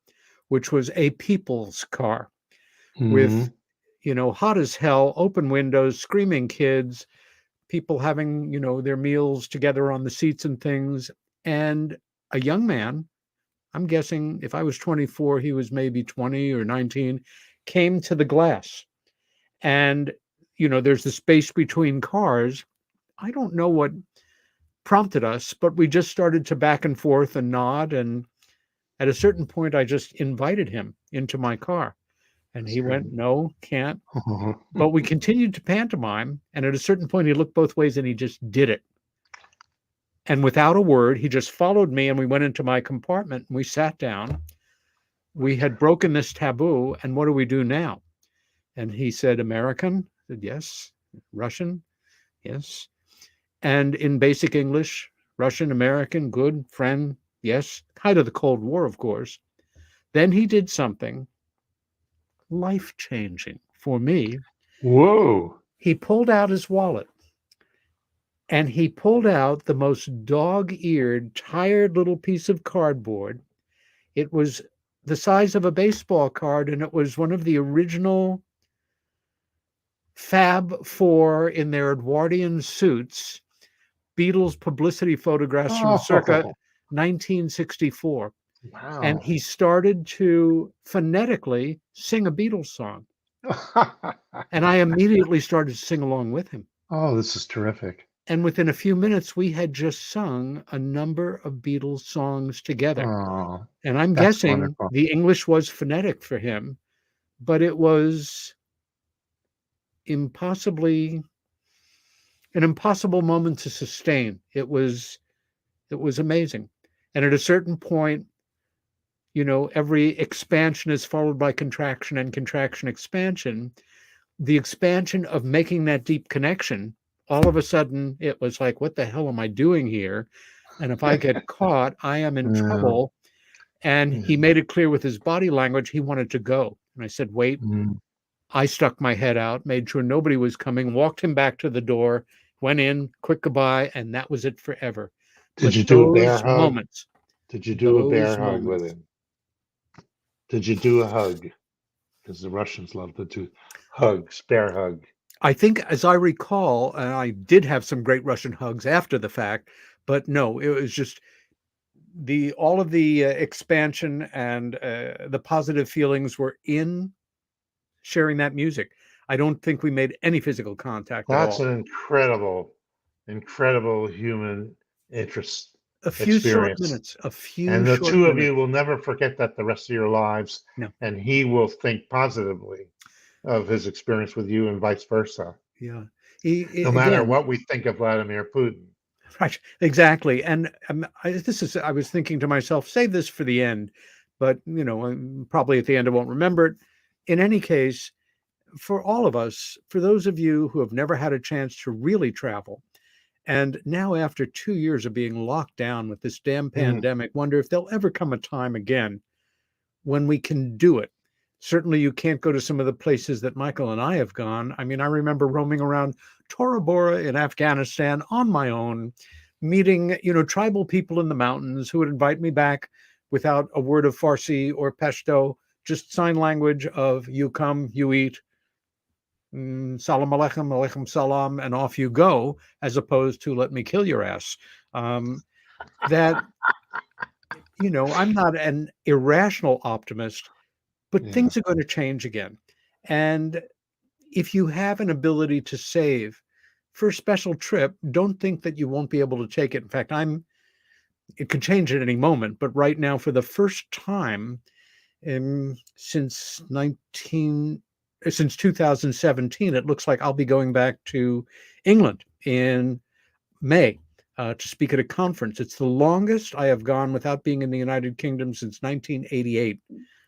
[SPEAKER 2] which was a people's car with,
[SPEAKER 3] Mhm.
[SPEAKER 2] hot as hell, open windows, screaming kids, people having, their meals together on the seats and things. And a young man, I'm guessing if I was 24, he was maybe 20 or 19, came to the glass. And, there's the space between cars. I don't know what prompted us, but we just started to back and forth and nod. And at a certain point, I just invited him into my car. And
[SPEAKER 3] That's
[SPEAKER 2] he
[SPEAKER 3] great.
[SPEAKER 2] went, "No, can't." But we continued to pantomime. And at a certain point, he looked both ways and he just did it. And without a word, he just followed me and we went into my compartment and we sat down. We had broken this taboo. And what do we do now? And he said, "American?" I said, "Yes." "Russian?" "Yes." And in basic English, "Russian, American, good, friend?" "Yes." Height of the Cold War, of course. Then he did something life-changing for me.
[SPEAKER 3] Whoa.
[SPEAKER 2] He pulled out his wallet and he pulled out the most dog-eared, tired little piece of cardboard. It was the size of a baseball card, and it was one of the original Fab Four in their Edwardian suits, Beatles publicity photographs from circa
[SPEAKER 3] Oh,
[SPEAKER 2] 1964. And
[SPEAKER 3] wow.
[SPEAKER 2] he started to phonetically sing a Beatles song. And I immediately started to sing along with him.
[SPEAKER 3] Oh, this is terrific.
[SPEAKER 2] And within a few minutes, we had just sung a number of Beatles songs together.
[SPEAKER 3] Oh,
[SPEAKER 2] And I'm
[SPEAKER 3] that's
[SPEAKER 2] guessing
[SPEAKER 3] wonderful.
[SPEAKER 2] the English was phonetic for him, but it was an impossible moment to sustain. It was amazing. And at a certain point, every expansion is followed by contraction and contraction expansion. The expansion of making that deep connection, all of a sudden it was like, what the hell am I doing here? And if I get caught, I am in
[SPEAKER 3] Yeah.
[SPEAKER 2] trouble. And he made it clear with his body language he wanted to go. And I said, "Wait."
[SPEAKER 3] Mm.
[SPEAKER 2] I stuck my head out, made sure nobody was coming, walked him back to the door, went in, quick goodbye, and that was it forever.
[SPEAKER 3] Did
[SPEAKER 2] But
[SPEAKER 3] you do a bear
[SPEAKER 2] those
[SPEAKER 3] hug?
[SPEAKER 2] moments,
[SPEAKER 3] Did you do a bear
[SPEAKER 2] those
[SPEAKER 3] hug with
[SPEAKER 2] moments,
[SPEAKER 3] him? Did you do a hug? Because the Russians love to do hugs, bear hug.
[SPEAKER 2] I think, as I recall, and I did have some great Russian hugs after the fact, but no, it was just all of the expansion and the positive feelings were in sharing that music. I don't think we made any physical contact at
[SPEAKER 3] That's
[SPEAKER 2] all.
[SPEAKER 3] an incredible, incredible human interest
[SPEAKER 2] A few short
[SPEAKER 3] experience.
[SPEAKER 2] minutes, a few
[SPEAKER 3] And the
[SPEAKER 2] short
[SPEAKER 3] two of you
[SPEAKER 2] minutes.
[SPEAKER 3] will never forget that the rest of your lives.
[SPEAKER 2] No,
[SPEAKER 3] And he will think positively of his experience with you and vice versa,
[SPEAKER 2] yeah.
[SPEAKER 3] no matter
[SPEAKER 2] Again,
[SPEAKER 3] what we think of Vladimir Putin.
[SPEAKER 2] right, exactly. And I was thinking to myself, save this for the end, but probably at the end I won't remember it. In any case, for all of us, for those of you who have never had a chance to really travel, and now after 2 years of being locked down with this damn
[SPEAKER 3] Mm,
[SPEAKER 2] pandemic, wonder if there'll ever come a time again when we can do it. Certainly, you can't go to some of the places that Michael and I have gone. I mean, I remember roaming around Tora Bora in Afghanistan on my own, meeting, tribal people in the mountains who would invite me back without a word of Farsi or Pashto, just sign language of you come, you eat, salam alaikum, alaikum salam, and off you go, as opposed to let me kill your ass. That, I'm not an irrational optimist, but
[SPEAKER 3] yeah.
[SPEAKER 2] things are going to change again. And if you have an ability to save for a special trip, don't think that you won't be able to take it. In fact, it could change at any moment, but right now, for the first time since 2017, it looks like I'll be going back to England in May to speak at a conference. It's the longest I have gone without being in the United Kingdom since 1988.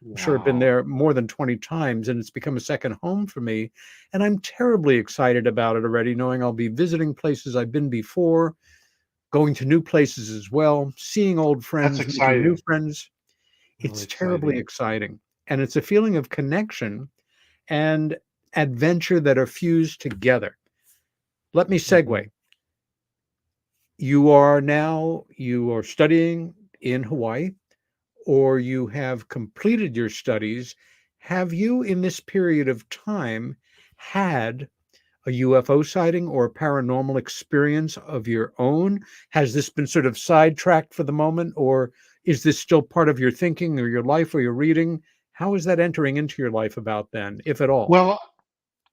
[SPEAKER 2] I'm sure I've been
[SPEAKER 3] Wow.
[SPEAKER 2] there more than 20 times, and it's become a second home for me. And I'm terribly excited about it already, knowing I'll be visiting places I've been before, going to new places as well, seeing old
[SPEAKER 3] That's
[SPEAKER 2] friends, making new
[SPEAKER 3] exciting.
[SPEAKER 2] friends.
[SPEAKER 3] Really
[SPEAKER 2] It's terribly
[SPEAKER 3] exciting.
[SPEAKER 2] exciting. And it's a feeling of connection and adventure that are fused together. Let me segue.
[SPEAKER 3] Mhm.
[SPEAKER 2] You are studying in Hawaii, or you have completed your studies. Have you, in this period of time, had a UFO sighting or a paranormal experience of your own? Has this been sort of sidetracked for the moment, or is this still part of your thinking or your life or your reading? How is that entering into your life about then, if at all?
[SPEAKER 3] Well,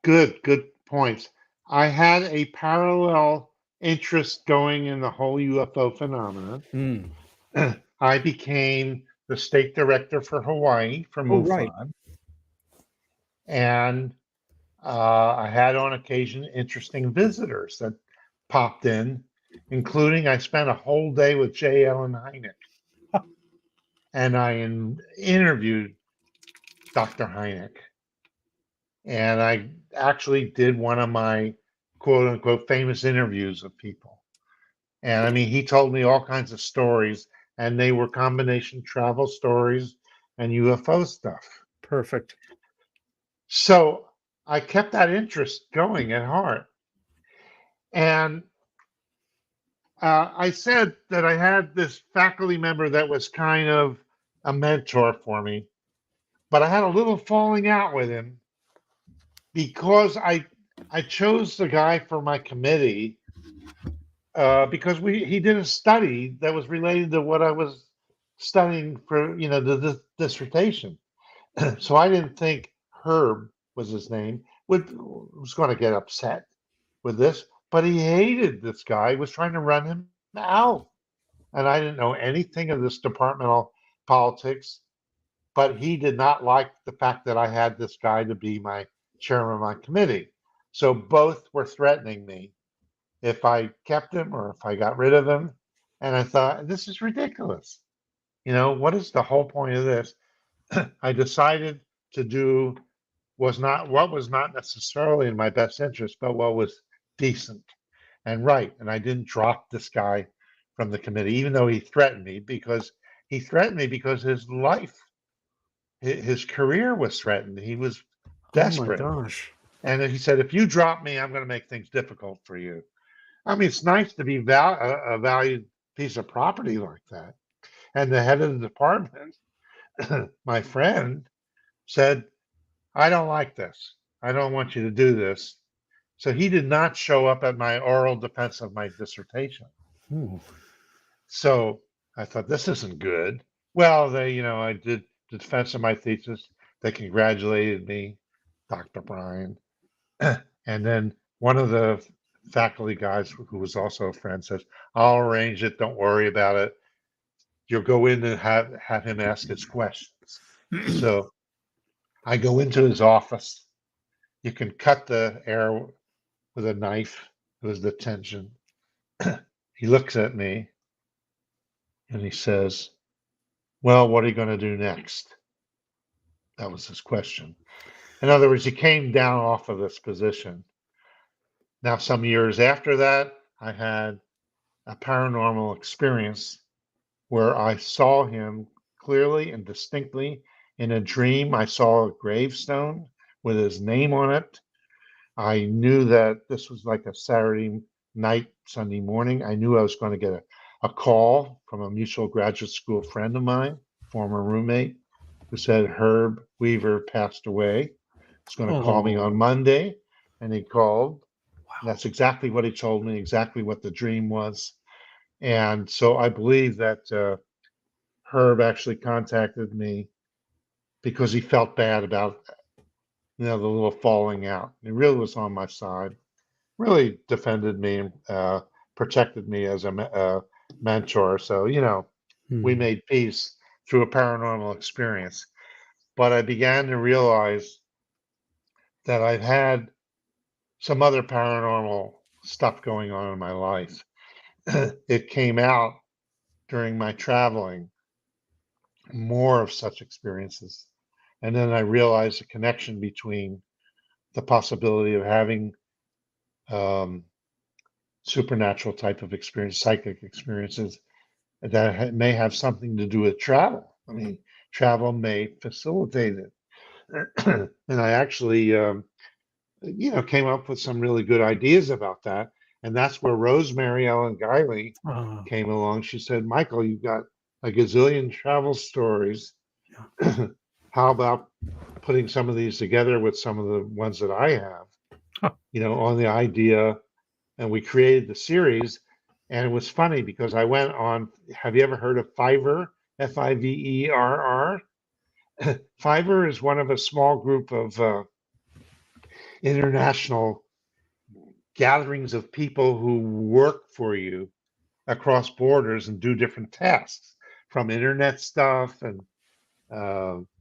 [SPEAKER 3] good points. I had a parallel interest going in the whole UFO phenomenon.
[SPEAKER 2] Mm.
[SPEAKER 3] I became the state director for Hawaii for
[SPEAKER 2] Oh, right.
[SPEAKER 3] MUFON, and I had on occasion interesting visitors that popped in, including I spent a whole day with J. Ellen Hynek, and I interviewed Dr. Hynek, and I actually did one of my quote unquote famous interviews of people. And I mean, he told me all kinds of stories, and they were combination travel stories and UFO stuff.
[SPEAKER 2] Perfect.
[SPEAKER 3] So I kept that interest going at heart. And I said that I had this faculty member that was kind of a mentor for me, but I had a little falling out with him because I chose the guy for my committee because he did a study that was related to what I was studying for the dissertation. So I didn't think Herb was his name was going to get upset with this, but he hated this guy, was trying to run him out. And I didn't know anything of this departmental politics, but he did not like the fact that I had this guy to be my chairman of my committee. So both were threatening me if I kept him or if I got rid of him. And I thought, this is ridiculous. What is the whole point of this? I decided to do what was not necessarily in my best interest, but what was decent and right. And I didn't drop this guy from the committee, even though he threatened me because his life, his career was threatened. He was
[SPEAKER 2] Oh my
[SPEAKER 3] desperate.
[SPEAKER 2] gosh.
[SPEAKER 3] And he said, if you drop me, I'm going to make things difficult for you. I mean, it's nice to be a valued piece of property like that. And the head of the department, my friend, said, I don't like this. I don't want you to do this. So he did not show up at my oral defense of my dissertation.
[SPEAKER 2] Ooh.
[SPEAKER 3] So I thought, this isn't good. Well, I did the defense of my thesis. They congratulated me, Dr. Brien. And then one of the faculty guys who was also a friend says, I'll arrange it. Don't worry about it. You'll go in and have him ask his questions. So I go into his office. You can cut the air with a knife. It was the tension. He looks at me and he says, well, what are you going to do next? That was his question. In other words, he came down off of this position. Now, some years after that, I had a paranormal experience where I saw him clearly and distinctly in a dream. I saw a gravestone with his name on it. I knew that this was like a Saturday night, Sunday morning. I knew I was going to get a call from a mutual graduate school friend of mine, former roommate, who said Herb Weaver passed away. He's going to call me on
[SPEAKER 2] Oh,
[SPEAKER 3] Monday. And he called. And
[SPEAKER 2] wow.
[SPEAKER 3] that's exactly what he told me, exactly what the dream was. And so I believe that Herb actually contacted me because he felt bad about the little falling out. He really was on my side, really defended me and protected me as a mentor. So, we
[SPEAKER 2] Hmm.
[SPEAKER 3] made peace through a paranormal experience. But I began to realize that I've had some other paranormal stuff going on in my life. It came out during my traveling, more of such experiences. And then I realized the connection between the possibility of having um, supernatural type of experience, psychic experiences that may have something to do with travel. I mean, travel may facilitate it. And I actually, came up with some really good ideas about that. And that's where Rosemary Ellen Guiley
[SPEAKER 2] Uh,
[SPEAKER 3] came along. She said, Michael, you've got a gazillion travel stories.
[SPEAKER 2] yeah.
[SPEAKER 3] How about putting some of these together with some of the ones that I have? on the idea, and we created the series. And it was funny because I went on. Have you ever heard of Fiverr? Fiverr. Fiverr is one of a small group of international gatherings of people who work for you across borders and do different tasks, from internet stuff and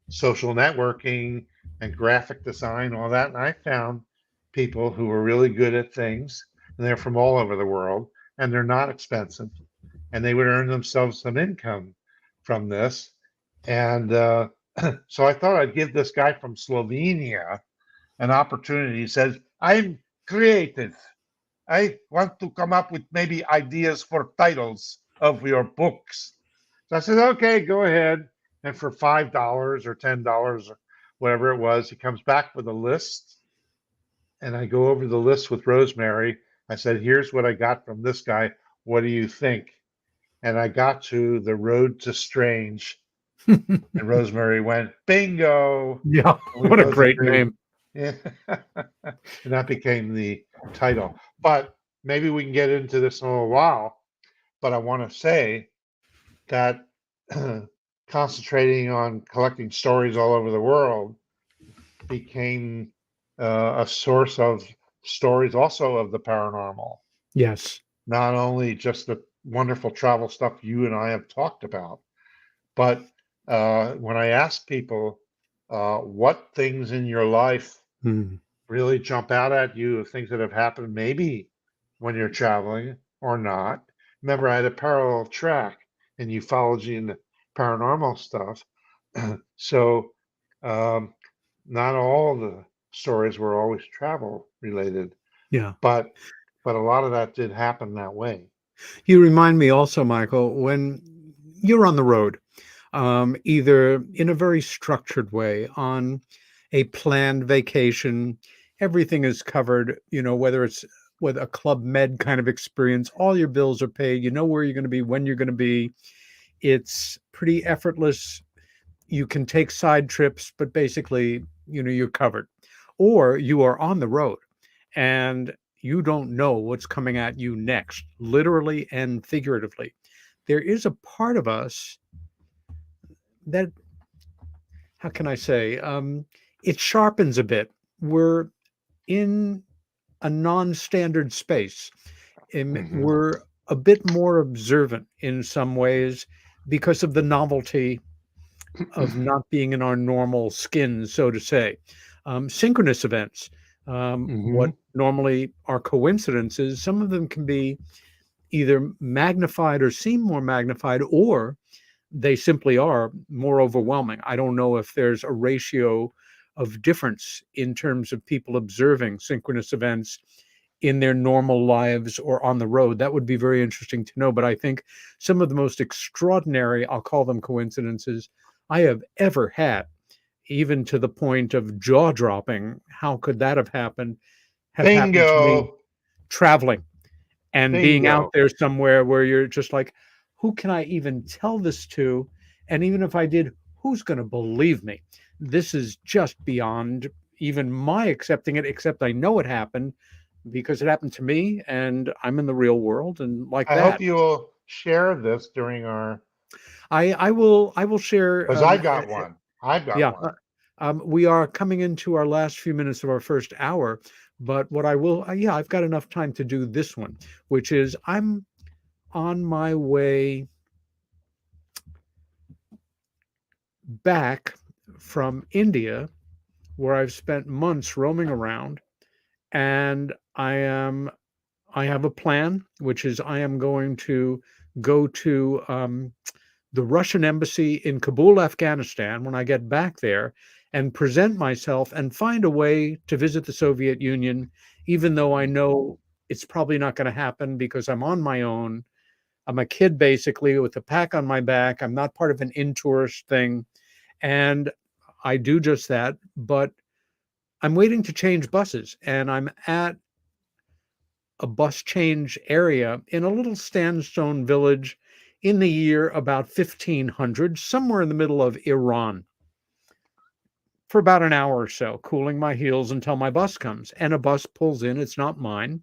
[SPEAKER 3] social networking and graphic design, all that. And I found people who were really good at things, and they're from all over the world, and they're not expensive, and they would earn themselves some income from this. And so I thought I'd give this guy from Slovenia an opportunity. He says, I'm creative. I want to come up with maybe ideas for titles of your books. So I said, okay, go ahead. And for $5 or $10 or whatever it was, he comes back with a list. And I go over the list with Rosemary. I said, here's what I got from this guy. What do you think? And I got to The Road to Strange. And Rosemary went, bingo.
[SPEAKER 2] Yeah, what a great name.
[SPEAKER 3] Yeah. And that became the title. But maybe we can get into this in a little while. But I want to say that concentrating on collecting stories all over the world became a source of stories also of the paranormal.
[SPEAKER 2] Yes.
[SPEAKER 3] Not only just the wonderful travel stuff you and I have talked about, but when I ask people what things in your life really jump out at you, of things that have happened maybe when you're traveling or not. Remember, I had a parallel track in ufology and the paranormal stuff. So not all the stories were always travel related.
[SPEAKER 2] Yeah.
[SPEAKER 3] But a lot of that did happen that way.
[SPEAKER 2] You remind me also, Michael, when you're on the road, either in a very structured way, on a planned vacation, everything is covered, whether it's with a Club Med kind of experience, all your bills are paid, you know where you're going to be, when you're going to be. It's pretty effortless. You can take side trips, but basically, you're covered. Or you are on the road and you don't know what's coming at you next, literally and figuratively. There is a part of us that, how can I say, it sharpens a bit. We're in a non-standard space. We're a bit more observant in some ways because of the novelty of not being in our normal skin, so to say. Synchronous events, what normally are coincidences, some of them can be either magnified or seem more magnified, or they simply are more overwhelming. I don't know if there's a ratio of difference in terms of people observing synchronous events in their normal lives or on the road. That would be very interesting to know. But I think some of the most extraordinary, I'll call them coincidences, I have ever had, even to the point of jaw-dropping, how could that have happened, have happened to me traveling and being out there somewhere where you're just like, who can I even tell this to? And even if I did, who's going to believe me? This is just beyond even my accepting it, except I know it happened because it happened to me and I'm in the real world. And like
[SPEAKER 3] I
[SPEAKER 2] that,
[SPEAKER 3] hope you will share this during our.
[SPEAKER 2] I will share.
[SPEAKER 3] Because I've got one.
[SPEAKER 2] Yeah. We are coming into our last few minutes of our first hour, but what I will, I've got enough time to do this one, which is I'm on my way back from India, where I've spent months roaming around, and I have a plan, which is I am going to go to the Russian embassy in Kabul, Afghanistan, when I get back there, and present myself and find a way to visit the Soviet Union, even though I know it's probably not going to happen because I'm on my own. I'm a kid, basically, with a pack on my back. I'm not part of an in-tourist thing. And I do just that. But I'm waiting to change buses. And I'm at a bus change area in a little sandstone village in the year about 1500, somewhere in the middle of Iran. for about an hour or so, cooling my heels until my bus comes. And a bus pulls in, it's not mine.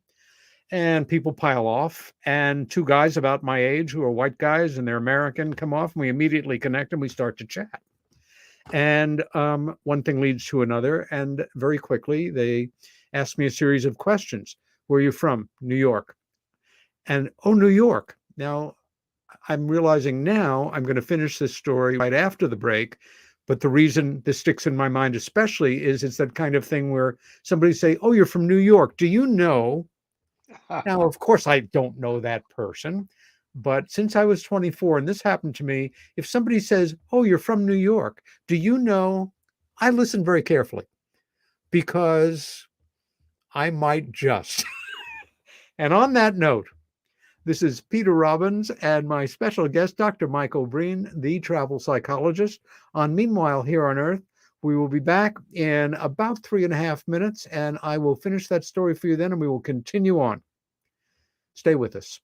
[SPEAKER 2] And people pile off. And two guys about my age who are white guys and they're American come off. And we immediately connect and we start to chat. And one thing leads to another. And very quickly, they ask me a series of questions. Where are you from? New York. And, oh, New York. Now, I'm realizing now I'm going to finish this story right after the break. But the reason this sticks in my mind especially is it's that kind of thing where somebody say, oh, you're from New York. Do you know? Now, of course, I don't know that person. But since I was 24 and this happened to me, if somebody says, oh, you're from New York, do you know? I listen very carefully because I might just. And on that note, this is Peter Robbins and my special guest, Dr. Michael Brien, the travel psychologist, on Meanwhile Here on Earth. We will be back in about 3.5 minutes, and I will finish that story for you then, and we will continue on. Stay with us.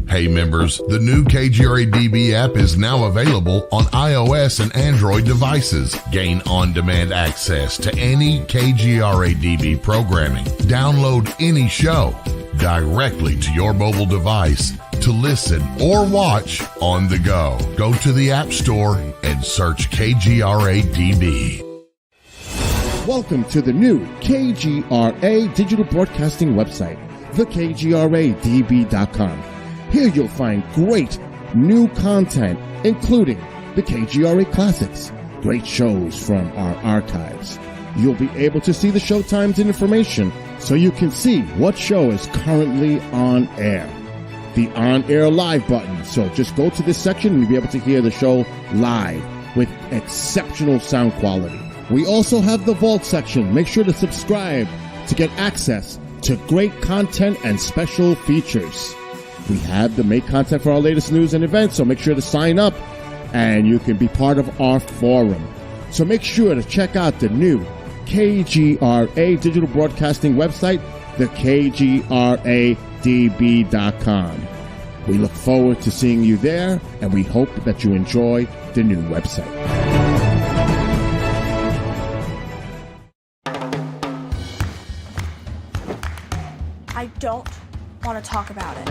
[SPEAKER 1] Hey members, the new KGRA DB app is now available on iOS and Android devices. Gain on-demand access to any KGRA DB programming. Download any show directly to your mobile device to listen or watch on the go. Go to the App Store and search KGRA DB.
[SPEAKER 4] Welcome to the new KGRA digital broadcasting website, thekgradb.com. Here you'll find great new content, including the KGRA Classics, great shows from our archives. You'll be able to see the show times and information so you can see what show is currently on air. The on-air live button, so just go to this section and you'll be able to hear the show live with exceptional sound quality. We also have the Vault section. Make sure to subscribe to get access to great content and special features. We have the make content for our latest news and events, so make sure to sign up and you can be part of our forum. So make sure to check out the new KGRA digital broadcasting website, thekgradb.com. We look forward to seeing you there, and we hope that you enjoy the new website.
[SPEAKER 5] I don't want to talk about it.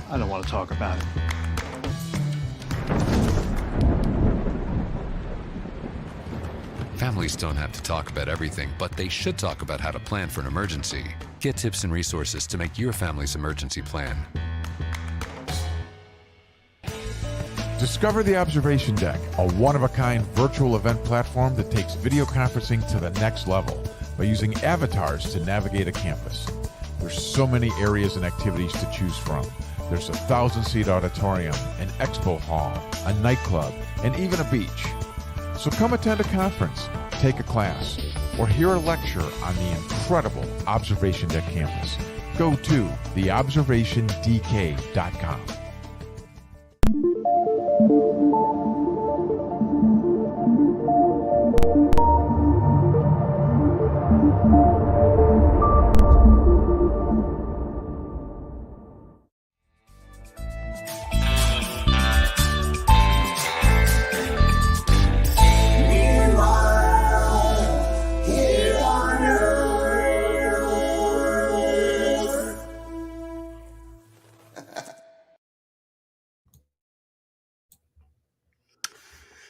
[SPEAKER 6] I don't want to talk about it.
[SPEAKER 7] Families don't have to talk about everything, but they should talk about how to plan for an emergency. Get tips and resources to make your family's emergency plan.
[SPEAKER 8] Discover the Observation Deck, a one-of-a-kind virtual event platform that takes video conferencing to the next level by using avatars to navigate a campus. There's so many areas and activities to choose from. There's a 1,000-seat auditorium, an expo hall, a nightclub, and even a beach. So come attend a conference, take a class, or hear a lecture on the incredible Observation Deck campus. Go to theobservationdk.com.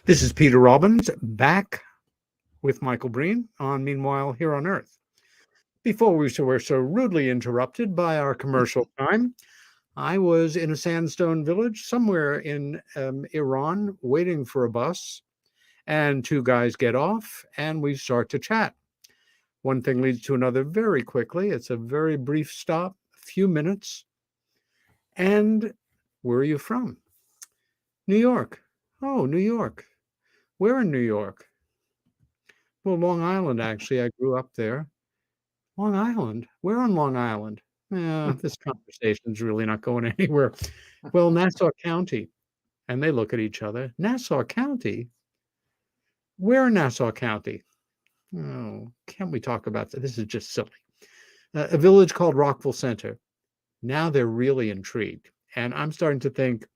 [SPEAKER 2] This is Peter Robbins, back with Michael Brien on Meanwhile Here on Earth. Before we were so rudely interrupted by our commercial time, I was in a sandstone village somewhere in Iran waiting for a bus, and two guys get off, and we start to chat. One thing leads to another very quickly. It's a very brief stop, a few minutes. And where are you from? New York. Oh, New York. Where in New York? Well, Long Island, actually. I grew up there. Long Island? Where on Long Island? Yeah, this conversation's really not going anywhere. Well, Nassau County, and they look at each other. Nassau County? Where in Nassau County? Oh, can't we talk about that? This is just silly. A village called Rockville Center. Now they're really intrigued. And I'm starting to think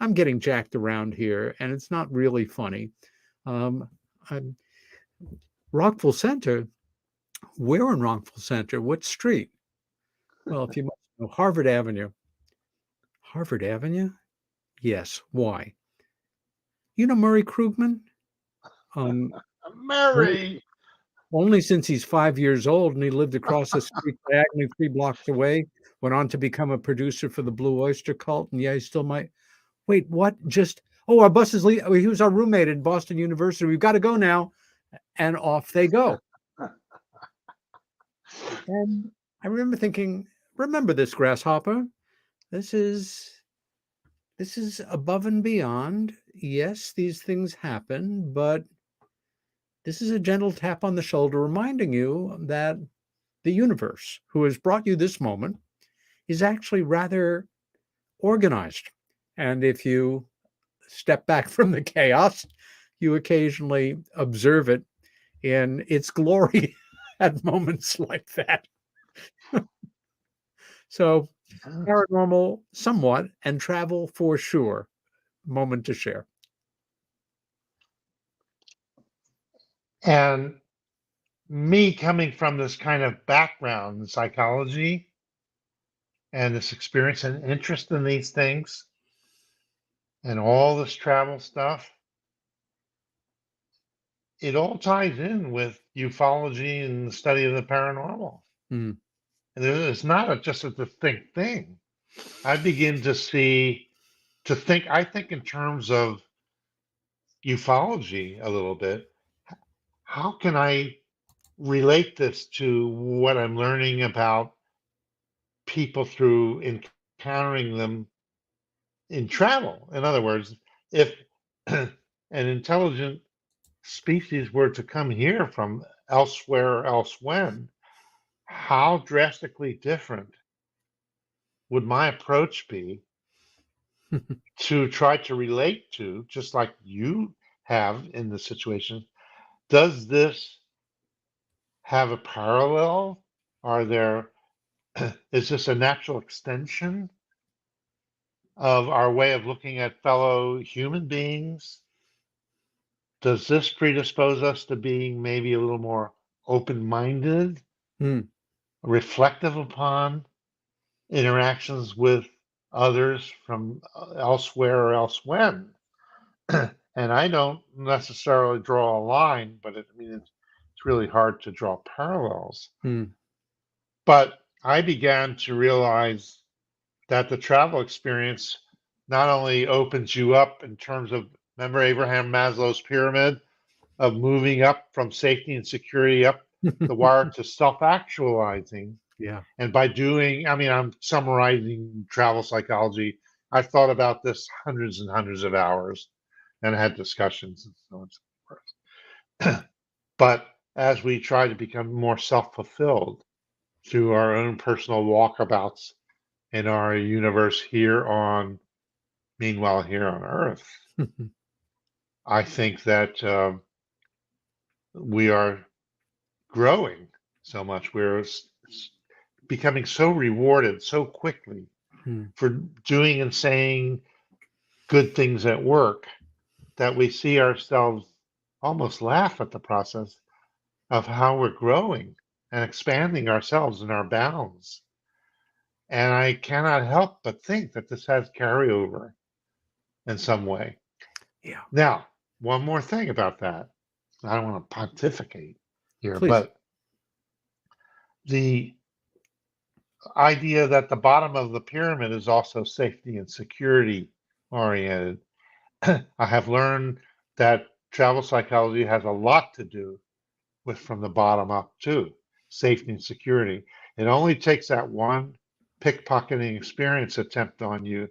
[SPEAKER 2] I'm getting jacked around here, and it's not really funny. Um, I'm, Rockville Center? Where in Rockville Center? What street? Well, if you must know, Harvard Avenue. Harvard Avenue? Yes. Why? You know Murray Krugman? Um, only,
[SPEAKER 3] Mary.
[SPEAKER 2] only since he's 5 years old and he lived across the street diagonally 3 blocks away, went on to become a producer for the Blue Oyster Cult. And yeah, he still might. Wait, what? Our bus is leaving. He was our roommate at Boston University. We've got to go now. And off they go. And I remember thinking, remember this, Grasshopper. This is above and beyond. Yes, these things happen, but this is a gentle tap on the shoulder reminding you that the universe, who has brought you this moment, is actually rather organized. And if you step back from the chaos, you occasionally observe it in its glory at moments like that. So, paranormal somewhat, and travel for sure. Moment to share.
[SPEAKER 3] And me coming from this kind of background in psychology and this experience and interest in these things and all this travel stuff, it all ties in with ufology and the study of the paranormal.
[SPEAKER 2] Mm.
[SPEAKER 3] And it's not just a distinct thing. I begin to think, I think in terms of ufology a little bit. How can I relate this to what I'm learning about people through encountering them in travel? In other words, if an intelligent species were to come here from elsewhere or elsewhen, how drastically different would my approach be to try to relate to, just like you have in the situation? Does this have a parallel? Are there, is this a natural extension of our way of looking at fellow human beings? Does this predispose us to being maybe a little more open-minded,
[SPEAKER 2] Mm.
[SPEAKER 3] reflective upon interactions with others from elsewhere or elsewhen? And I don't necessarily draw a line, but it's really hard to draw parallels.
[SPEAKER 2] Mm.
[SPEAKER 3] But I began to realize that the travel experience not only opens you up in terms of, remember Abraham Maslow's pyramid of moving up from safety and security up the wire to self-actualizing.
[SPEAKER 2] Yeah.
[SPEAKER 3] And by doing, I'm summarizing travel psychology. I've thought about this hundreds and hundreds of hours and had discussions and so on and so forth. But as we try to become more self-fulfilled through our own personal walkabouts in our universe meanwhile here on Earth, I think that we are growing so much. We're becoming so rewarded so quickly
[SPEAKER 2] Mm.
[SPEAKER 3] for doing and saying good things at work that we see ourselves almost laugh at the process of how we're growing and expanding ourselves and our bounds. And I cannot help but think that this has carryover in some way.
[SPEAKER 2] Yeah.
[SPEAKER 3] Now, one more thing about that. I don't want to pontificate here,
[SPEAKER 2] Please.
[SPEAKER 3] but the idea that the bottom of the pyramid is also safety and security oriented. I have learned that travel psychology has a lot to do with from the bottom up too, safety and security. It only takes that one pickpocketing experience attempt on you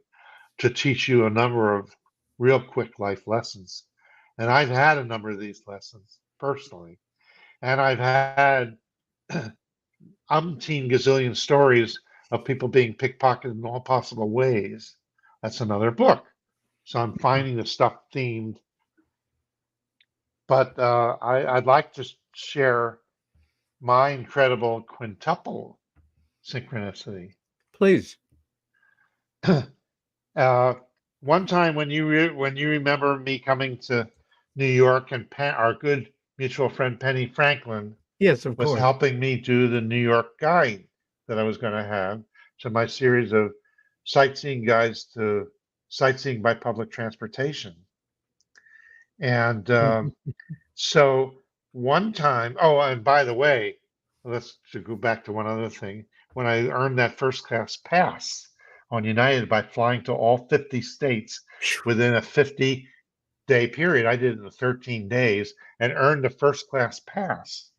[SPEAKER 3] to teach you a number of real quick life lessons. And I've had a number of these lessons personally. And I've had umpteen gazillion stories of people being pickpocketed in all possible ways. That's another book. So I'm finding the stuff themed. But I'd like to share my incredible quintuple synchronicity.
[SPEAKER 2] Please.
[SPEAKER 3] One time when you remember me coming to New York, and our good mutual friend Penny Franklin
[SPEAKER 2] Yes, of
[SPEAKER 3] was
[SPEAKER 2] course.
[SPEAKER 3] helping me do the New York guide that I was going to have to my series of sightseeing guides to sightseeing by public transportation. And so one time, oh, and by the way, let's to go back to one other thing. When I earned that first class pass on United by flying to all 50 states within a 50-day period, I did it in 13 days and earned a first class pass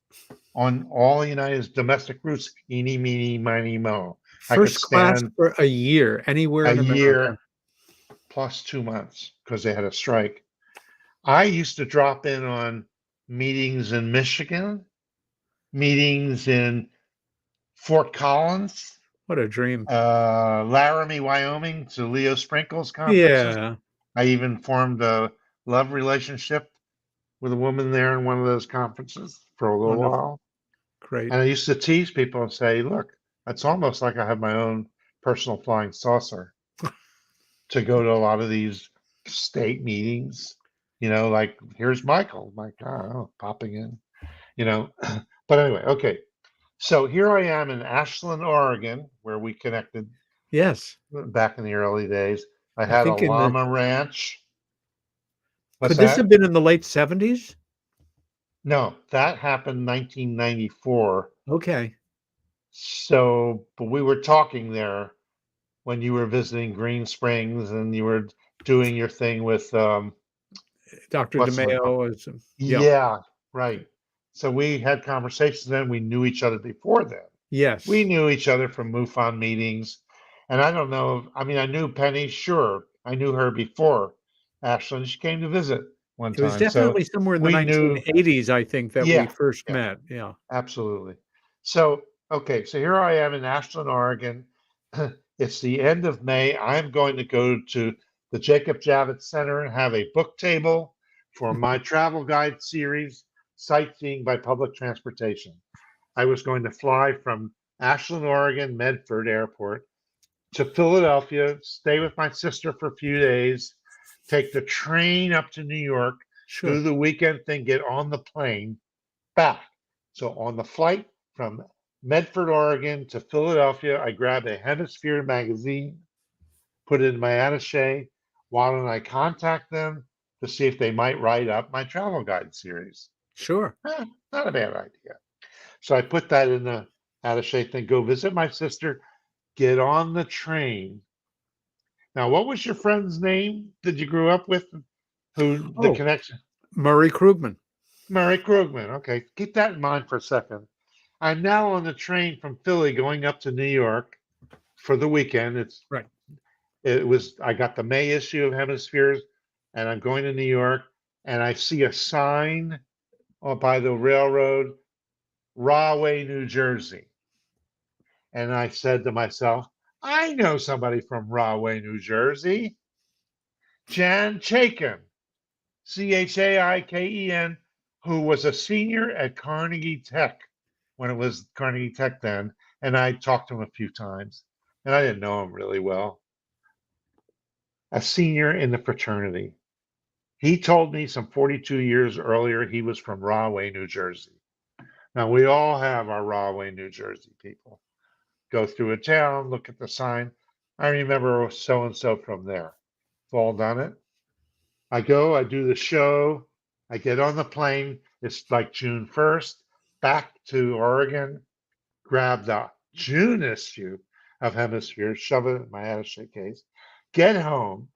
[SPEAKER 3] on all United's domestic routes, eeny, meeny, miny, mo. I could
[SPEAKER 2] First class
[SPEAKER 3] stand
[SPEAKER 2] for a year anywhere
[SPEAKER 3] a
[SPEAKER 2] in America.
[SPEAKER 3] year plus 2 months because they had a strike. I used to drop in on meetings in Michigan, meetings in Fort Collins,
[SPEAKER 2] What a dream.
[SPEAKER 3] Laramie, Wyoming, to Leo Sprinkle's conferences.
[SPEAKER 2] Yeah.
[SPEAKER 3] I even formed a love relationship with a woman there in one of those conferences for a little
[SPEAKER 2] Wonderful.
[SPEAKER 3] while.
[SPEAKER 2] Great.
[SPEAKER 3] And I used to tease people and say, look, it's almost like I have my own personal flying saucer to go to a lot of these state meetings. Like here's Michael, like, oh, popping in, But anyway, okay. So here I am in Ashland, Oregon, where we connected
[SPEAKER 2] Yes.
[SPEAKER 3] back in the early days. I
[SPEAKER 2] I
[SPEAKER 3] had a
[SPEAKER 2] think in the
[SPEAKER 3] llama ranch. What's
[SPEAKER 2] Could this
[SPEAKER 3] that?
[SPEAKER 2] have been in the late 70s?
[SPEAKER 3] No, that happened 1994.
[SPEAKER 2] Okay.
[SPEAKER 3] So, but we were talking there when you were visiting Green Springs and you were doing your thing with
[SPEAKER 2] Dr.
[SPEAKER 3] what's the
[SPEAKER 2] DeMeo is
[SPEAKER 3] yeah, right. So we had conversations then. We knew each other before then.
[SPEAKER 2] Yes.
[SPEAKER 3] We knew each other from MUFON meetings. And I don't know, I mean, I knew Penny, sure. I knew her before Ashland. She came to visit one
[SPEAKER 2] It was
[SPEAKER 3] time. So
[SPEAKER 2] definitely somewhere in the
[SPEAKER 3] we knew,
[SPEAKER 2] 1980s, I think, that we
[SPEAKER 3] yeah,
[SPEAKER 2] first
[SPEAKER 3] yeah,
[SPEAKER 2] met. Yeah.
[SPEAKER 3] absolutely. So, okay, so here I am in Ashland, Oregon. It's the end of May. I'm going to go to the Jacob Javits Center and have a book table for my travel guide series, Sightseeing by Public Transportation. I was going to fly from Ashland, Oregon, Medford Airport to Philadelphia, stay with my sister for a few days, take the train up to New York, do the weekend thing, get on the plane back. So on the flight from Medford, Oregon to Philadelphia, I grabbed a Hemisphere magazine, put it in my attaché. Why don't I contact them to see if they might write up my travel guide series?
[SPEAKER 2] Sure.
[SPEAKER 3] Not a bad idea. So I put that in the attaché thing, go visit my sister, get on the train. Now, what was your friend's name that you grew up with? Who the connection?
[SPEAKER 2] Murray Krugman.
[SPEAKER 3] Murray Krugman. Okay, keep that in mind for a second. I'm now on the train from Philly going up to New York for the weekend.
[SPEAKER 2] Right.
[SPEAKER 3] I got the May issue of Hemispheres, and I'm going to New York, and I see a sign by the railroad, Rahway, New Jersey. And I said to myself, I know somebody from Rahway, New Jersey. Jan Chaikin, Chaiken, who was a senior at Carnegie Tech when it was Carnegie Tech then. And I talked to him a few times, and I didn't know him really well. A senior in the fraternity. He told me some 42 years earlier he was from Rahway, New Jersey. Now, we all have our Rahway, New Jersey people. Go through a town, look at the sign. I remember so-and-so from there. We've all done it. I go, I do the show, I get on the plane. It's like June 1st, back to Oregon, grab the June issue of Hemisphere, shove it in my attaché case, get home,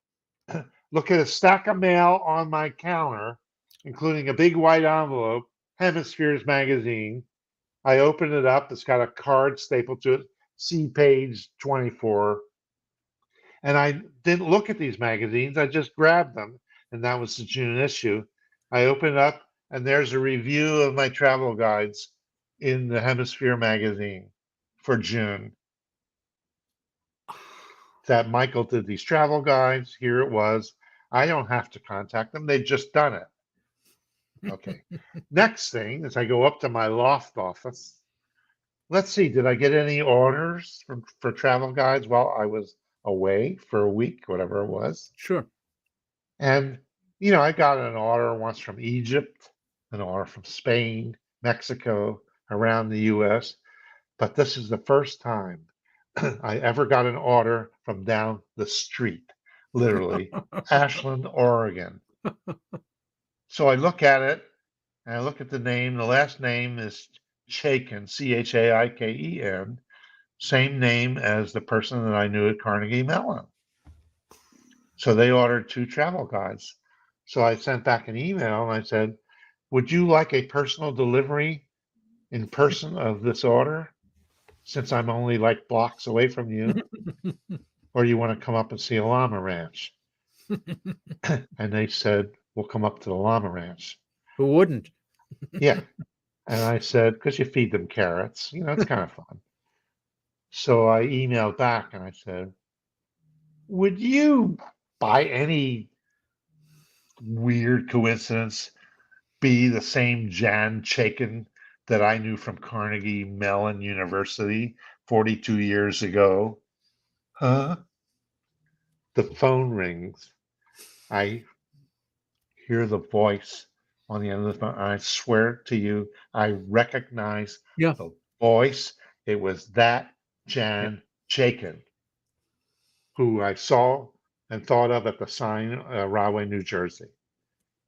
[SPEAKER 3] look at a stack of mail on my counter, including a big white envelope, Hemispheres magazine. I open it up, it's got a card stapled to it, see page 24. And I didn't look at these magazines, I just grabbed them, and that was the June issue. I open it up, and there's a review of my travel guides in the Hemisphere magazine for June. that Michael did these travel guides. Here it was. I don't have to contact them. They've just done it. Okay. Next thing is I go up to my loft office. Let's see, did I get any orders for travel guides while I was away for a week, whatever it was?
[SPEAKER 2] Sure.
[SPEAKER 3] And, I got an order once from Egypt, an order from Spain, Mexico, around the US. But this is the first time I ever got an order from down the street, literally, Ashland, Oregon. So I look at it and I look at the name. The last name is Chaiken, Chaikeen, same name as the person that I knew at Carnegie Mellon. So they ordered 2 travel guides. So I sent back an email and I said, would you like a personal delivery in person of this order, since I'm only like blocks away from you? Or you want to come up and see a llama ranch? And they said, we'll come up to the llama ranch.
[SPEAKER 2] Who wouldn't?
[SPEAKER 3] Yeah. And I said, because you feed them carrots, it's kind of fun. So I emailed back and I said, would you, by any weird coincidence, be the same Jan Chaiken that I knew from Carnegie Mellon University 42 years ago? Huh? The phone rings. I hear the voice on the end of the phone. I swear to you, I recognize the voice. It was that Jan Chaiken, who I saw and thought of at the sign, Rahway, New Jersey.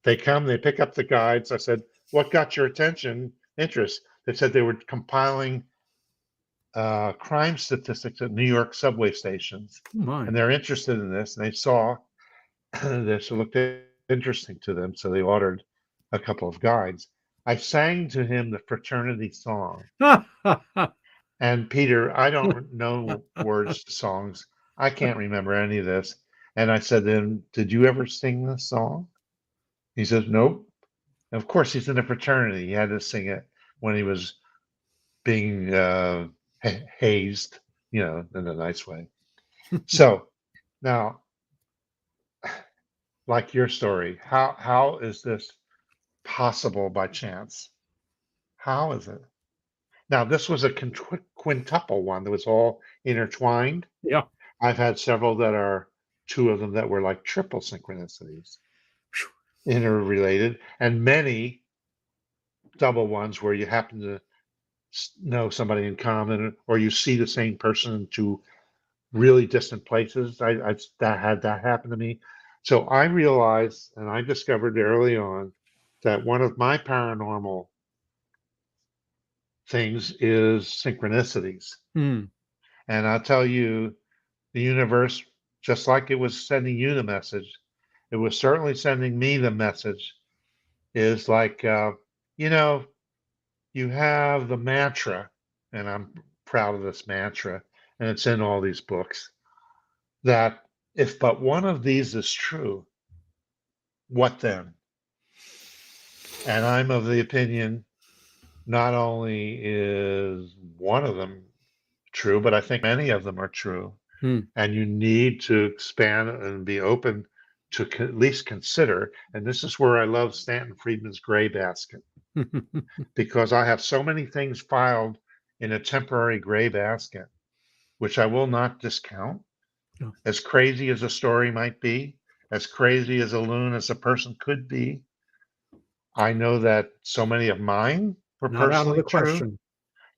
[SPEAKER 3] They come, they pick up the guides. I said, what got your interest? They said they were compiling crime statistics at New York subway stations. And they're interested in this. And they saw this looked interesting to them. So they ordered a couple of guides. I sang to him the fraternity song. And Peter, I don't know words to songs. I can't remember any of this. And I said to him, did you ever sing this song? He says, nope. And of course, he's in a fraternity. He had to sing it when he was being hazed, in a nice way. So now, like your story, how is this possible by chance? How is it? Now, this was a quintuple one that was all intertwined.
[SPEAKER 2] Yeah.
[SPEAKER 3] I've had several that are 2 of them that were like triple synchronicities, interrelated, and many double ones where you happen to know somebody in common, or you see the same person in 2 really distant places. I had that happen to me. So I realized, and I discovered early on, that one of my paranormal things is synchronicities. And I'll tell you, the universe, just like it was sending you the message, it was certainly sending me the message. Is like, you have the mantra, and I'm proud of this mantra, and it's in all these books, that if but one of these is true, what then? And I'm of the opinion, not only is one of them true, but I think many of them are true. And you need to expand and be open to at least consider. And this is where I love Stanton Friedman's Gray Basket, because I have so many things filed in a temporary gray basket, which I will not discount. As crazy as a story might be, as crazy as a loon as a person could be, I know that so many of mine were
[SPEAKER 2] Not out of the
[SPEAKER 3] personally true.
[SPEAKER 2] question.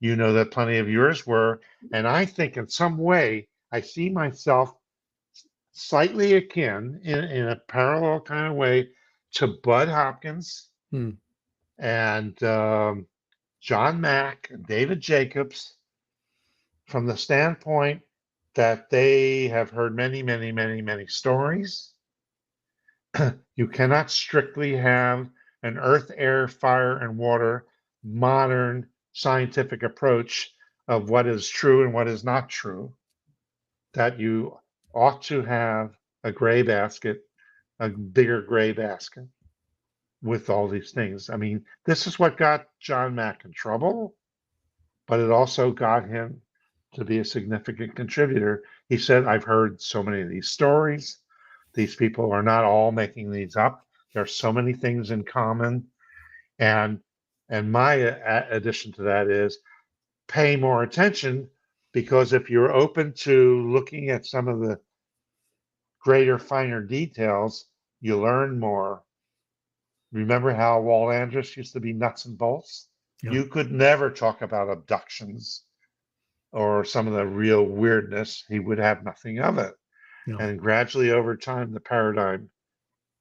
[SPEAKER 3] You know that plenty of yours were. And I think in some way, I see myself slightly akin in a parallel kind of way to Bud Hopkins and John Mack and David Jacobs, from the standpoint that they have heard many, many, many, many stories. You cannot strictly have an earth, air, fire, and water modern scientific approach of what is true and what is not true. That you ought to have a gray basket, a bigger gray basket with all these things. I mean, this is what got John Mack in trouble, but it also got him to be a significant contributor. He said, I've heard so many of these stories. These people are not all making these up. There are so many things in common. And my addition to that is pay more attention, because if you're open to looking at some of the greater, finer details, you learn more. Remember how Walt Andrus used to be nuts and bolts?
[SPEAKER 2] Yeah.
[SPEAKER 3] You could never talk about abductions or some of the real weirdness. He would have nothing of it.
[SPEAKER 2] Yeah.
[SPEAKER 3] And gradually over time, the paradigm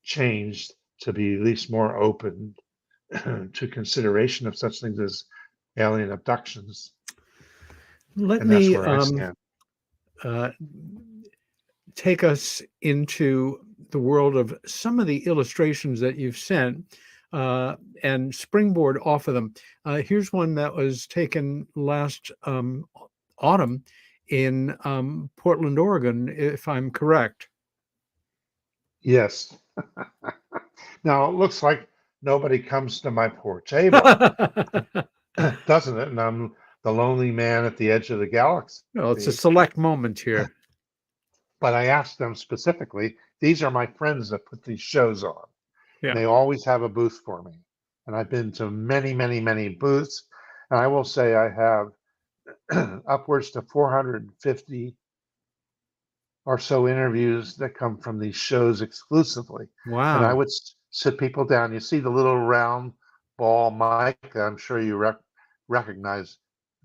[SPEAKER 3] changed to be at least more open to consideration of such things as alien abductions.
[SPEAKER 2] Let
[SPEAKER 3] And that's
[SPEAKER 2] me
[SPEAKER 3] where I stand.
[SPEAKER 2] Take us into the world of some of the illustrations that you've sent and springboard off of them. Here's one that was taken last autumn in Portland, Oregon, if I'm correct.
[SPEAKER 3] Yes. Now it looks like nobody comes to my poor table, doesn't it? And I'm the lonely man at the edge of the galaxy.
[SPEAKER 2] Well, it's a select moment here.
[SPEAKER 3] But I asked them specifically, these are my friends that put these shows on.
[SPEAKER 2] Yeah.
[SPEAKER 3] They always have a booth for me. And I've been to many, many, many booths. And I will say I have upwards to 450 or so interviews that come from these shows exclusively.
[SPEAKER 2] Wow.
[SPEAKER 3] And I would sit people down. You see the little round ball mic, I'm sure you recognize,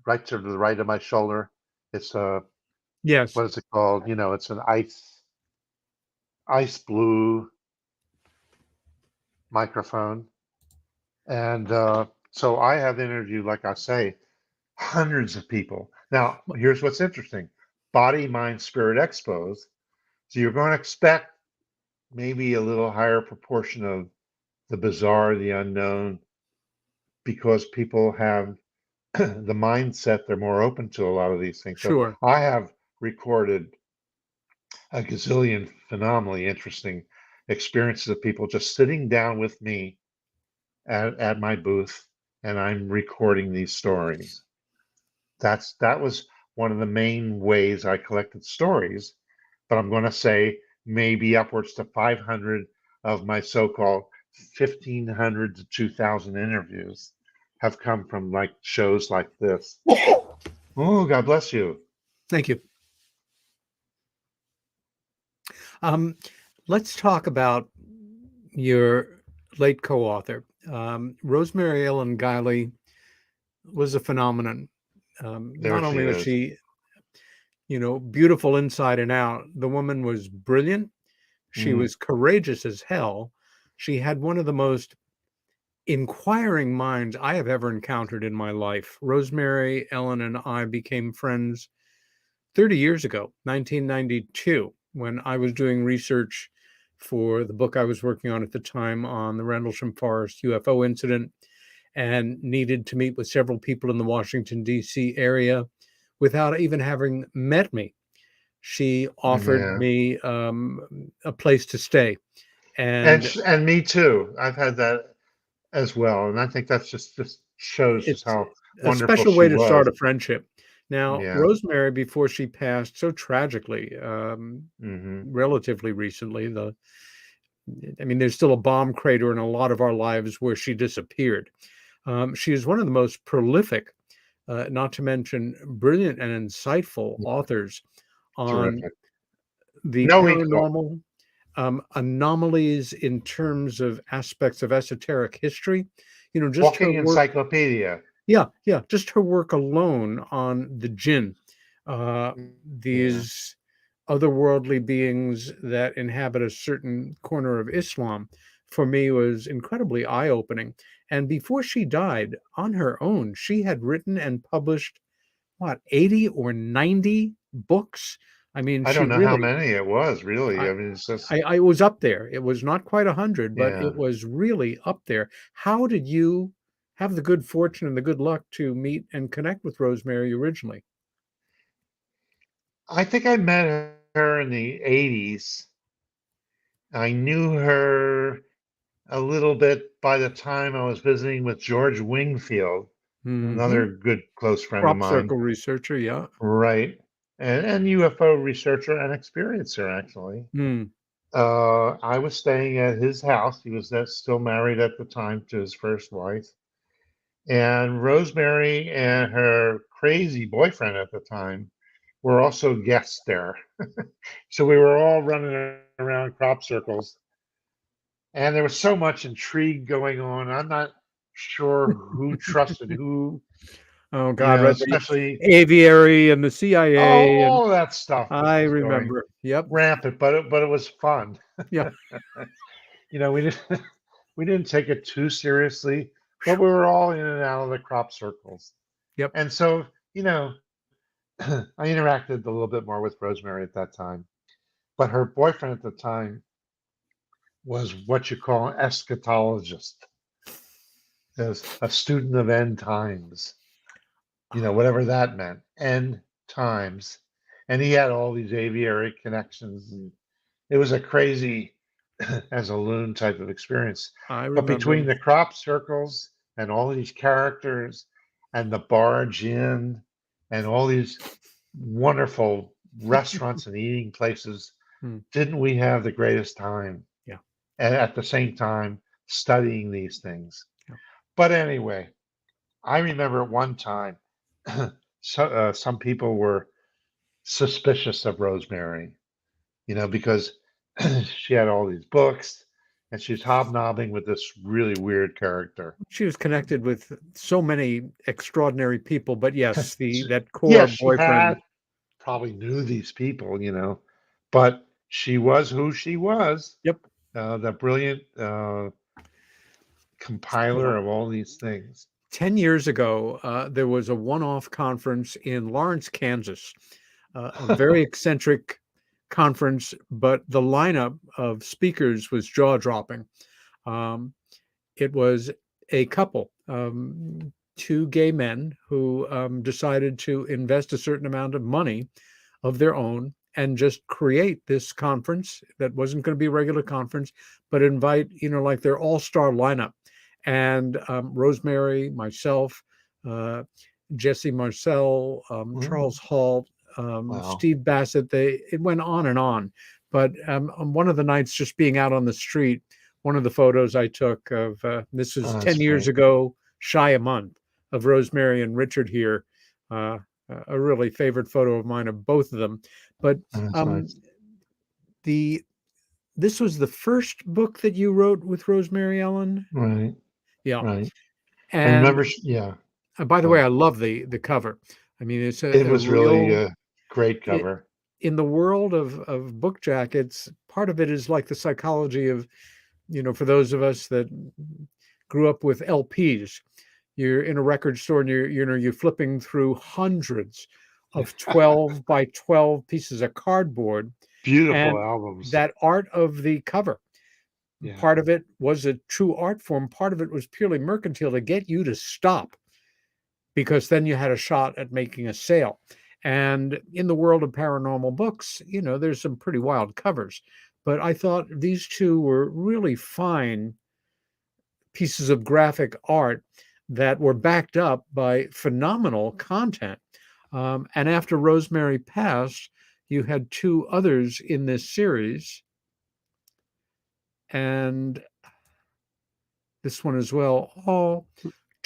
[SPEAKER 3] right to the right of my shoulder. It's a,
[SPEAKER 2] yes.
[SPEAKER 3] What is it called? You know, it's an ice blue microphone. And so I have interviewed, like I say, hundreds of people. Now, here's what's interesting. Body, Mind, Spirit Expos. So you're going to expect maybe a little higher proportion of the bizarre, the unknown, because people have the mindset, they're more open to a lot of these things.
[SPEAKER 2] Sure.
[SPEAKER 3] So I have recorded a gazillion phenomenally interesting experiences of people just sitting down with me at my booth, and I'm recording these stories. That was one of the main ways I collected stories, but I'm going to say maybe upwards to 500 of my so-called 1,500 to 2,000 interviews have come from like shows like this. Oh, God bless you.
[SPEAKER 2] Thank you. Let's talk about your late co-author. Rosemary Ellen Guiley was a phenomenon. Not only was she, beautiful inside and out, the woman was brilliant. She was courageous as hell. She had one of the most inquiring minds I have ever encountered in my life. Rosemary Ellen and I became friends 30 years ago, 1992, when I was doing research for the book I was working on at the time on the Rendlesham Forest UFO incident, and needed to meet with several people in the Washington, D.C. area without even having met me. She offered me a place to stay.
[SPEAKER 3] And me too. I've had that as well. And I think that's just shows just how wonderful
[SPEAKER 2] a special way
[SPEAKER 3] she
[SPEAKER 2] to
[SPEAKER 3] was.
[SPEAKER 2] Start a friendship. Now,
[SPEAKER 3] Yeah.
[SPEAKER 2] Rosemary, before she passed so tragically, relatively recently, there's still a bomb crater in a lot of our lives where she disappeared. She is one of the most prolific, not to mention brilliant and insightful authors on the paranormal, anomalies in terms of aspects of esoteric history. Just
[SPEAKER 3] walking
[SPEAKER 2] her work,
[SPEAKER 3] encyclopedia.
[SPEAKER 2] Yeah, just her work alone on the jinn, these otherworldly beings that inhabit a certain corner of Islam, for me was incredibly eye-opening. And before she died, on her own, she had written and published, 80 or 90 books? I mean,
[SPEAKER 3] I
[SPEAKER 2] she
[SPEAKER 3] don't know how
[SPEAKER 2] really,
[SPEAKER 3] many it was, really. I mean, it's just,
[SPEAKER 2] I was up there. It was not quite 100, but
[SPEAKER 3] Yeah.
[SPEAKER 2] it was really up there. How did you have the good fortune and the good luck to meet and connect with Rosemary originally?
[SPEAKER 3] I think I met her in the 80s. I knew her a little bit by the time I was visiting with George Wingfield
[SPEAKER 2] Mhm.
[SPEAKER 3] another good close friend of
[SPEAKER 2] Crop
[SPEAKER 3] mine.
[SPEAKER 2] circle researcher, yeah.
[SPEAKER 3] Right. And UFO researcher and experiencer, actually.
[SPEAKER 2] Mm.
[SPEAKER 3] I was staying at his house. He was still married at the time to his first wife. And Rosemary and her crazy boyfriend at the time were also guests there. So we were all running around crop circles. And there was so much intrigue going on. I'm not sure who trusted who,
[SPEAKER 2] Oh God, right, the
[SPEAKER 3] especially
[SPEAKER 2] aviary and the CIA, and
[SPEAKER 3] all that stuff
[SPEAKER 2] I
[SPEAKER 3] was going
[SPEAKER 2] remember. Yep.
[SPEAKER 3] rampant, but it was fun.
[SPEAKER 2] Yeah.
[SPEAKER 3] We didn't we didn't take it too seriously, but we were all in and out of the crop circles.
[SPEAKER 2] Yep.
[SPEAKER 3] And so, I interacted a little bit more with Rosemary at that time. But her boyfriend at the time was what you call an eschatologist, as a student of end times, whatever that meant, end times. And he had all these aviary connections, and it was a crazy, as a loon type of experience.
[SPEAKER 2] I
[SPEAKER 3] But between
[SPEAKER 2] remember.
[SPEAKER 3] the crop circles and all these characters and the barge inn and all these wonderful restaurants and eating places,
[SPEAKER 2] Hmm.
[SPEAKER 3] didn't we have the greatest time?
[SPEAKER 2] Yeah.
[SPEAKER 3] And at the same time, studying these things.
[SPEAKER 2] Yeah.
[SPEAKER 3] But anyway, I remember at one time, some people were suspicious of Rosemary, because she had all these books and she's hobnobbing with this really weird character.
[SPEAKER 2] She was connected with so many extraordinary people, but yes, that core
[SPEAKER 3] Yes, she
[SPEAKER 2] boyfriend.
[SPEAKER 3] had probably knew these people, but she was who she was.
[SPEAKER 2] Yep.
[SPEAKER 3] The brilliant compiler of all these things.
[SPEAKER 2] 10 years ago, there was a one-off conference in Lawrence, Kansas, a very eccentric conference, but the lineup of speakers was jaw-dropping. It was a couple, two gay men who decided to invest a certain amount of money of their own and just create this conference that wasn't going to be a regular conference, but invite, like their all-star lineup. And Rosemary, myself, Jesse Marcel, Charles Hall,
[SPEAKER 3] Wow.
[SPEAKER 2] Steve Bassett, it went on and on. But on one of the nights, just being out on the street, one of the photos I took of, this was 10 years
[SPEAKER 3] great.
[SPEAKER 2] ago, shy a month, of Rosemary and Richard here, a really favorite photo of mine of both of them. But
[SPEAKER 3] Nice.
[SPEAKER 2] this was the first book that you wrote with Rosemary Ellen?
[SPEAKER 3] Right.
[SPEAKER 2] Yeah.
[SPEAKER 3] Right.
[SPEAKER 2] And
[SPEAKER 3] remember, yeah.
[SPEAKER 2] by the way, I love the cover. I mean, it's
[SPEAKER 3] It was really a great cover.
[SPEAKER 2] In the world of book jackets, part of it is like the psychology of, for those of us that grew up with LPs, you're in a record store and you're flipping through hundreds of 12 by 12 pieces of cardboard.
[SPEAKER 3] Beautiful
[SPEAKER 2] and
[SPEAKER 3] albums.
[SPEAKER 2] that art of the cover.
[SPEAKER 3] Yeah.
[SPEAKER 2] Part of it was a true art form. Part of it was purely mercantile to get you to stop, because then you had a shot at making a sale. And in the world of paranormal books, there's some pretty wild covers. But I thought these two were really fine pieces of graphic art that were backed up by phenomenal content. And after Rosemary passed, you had two others in this series, and this one as well. Oh,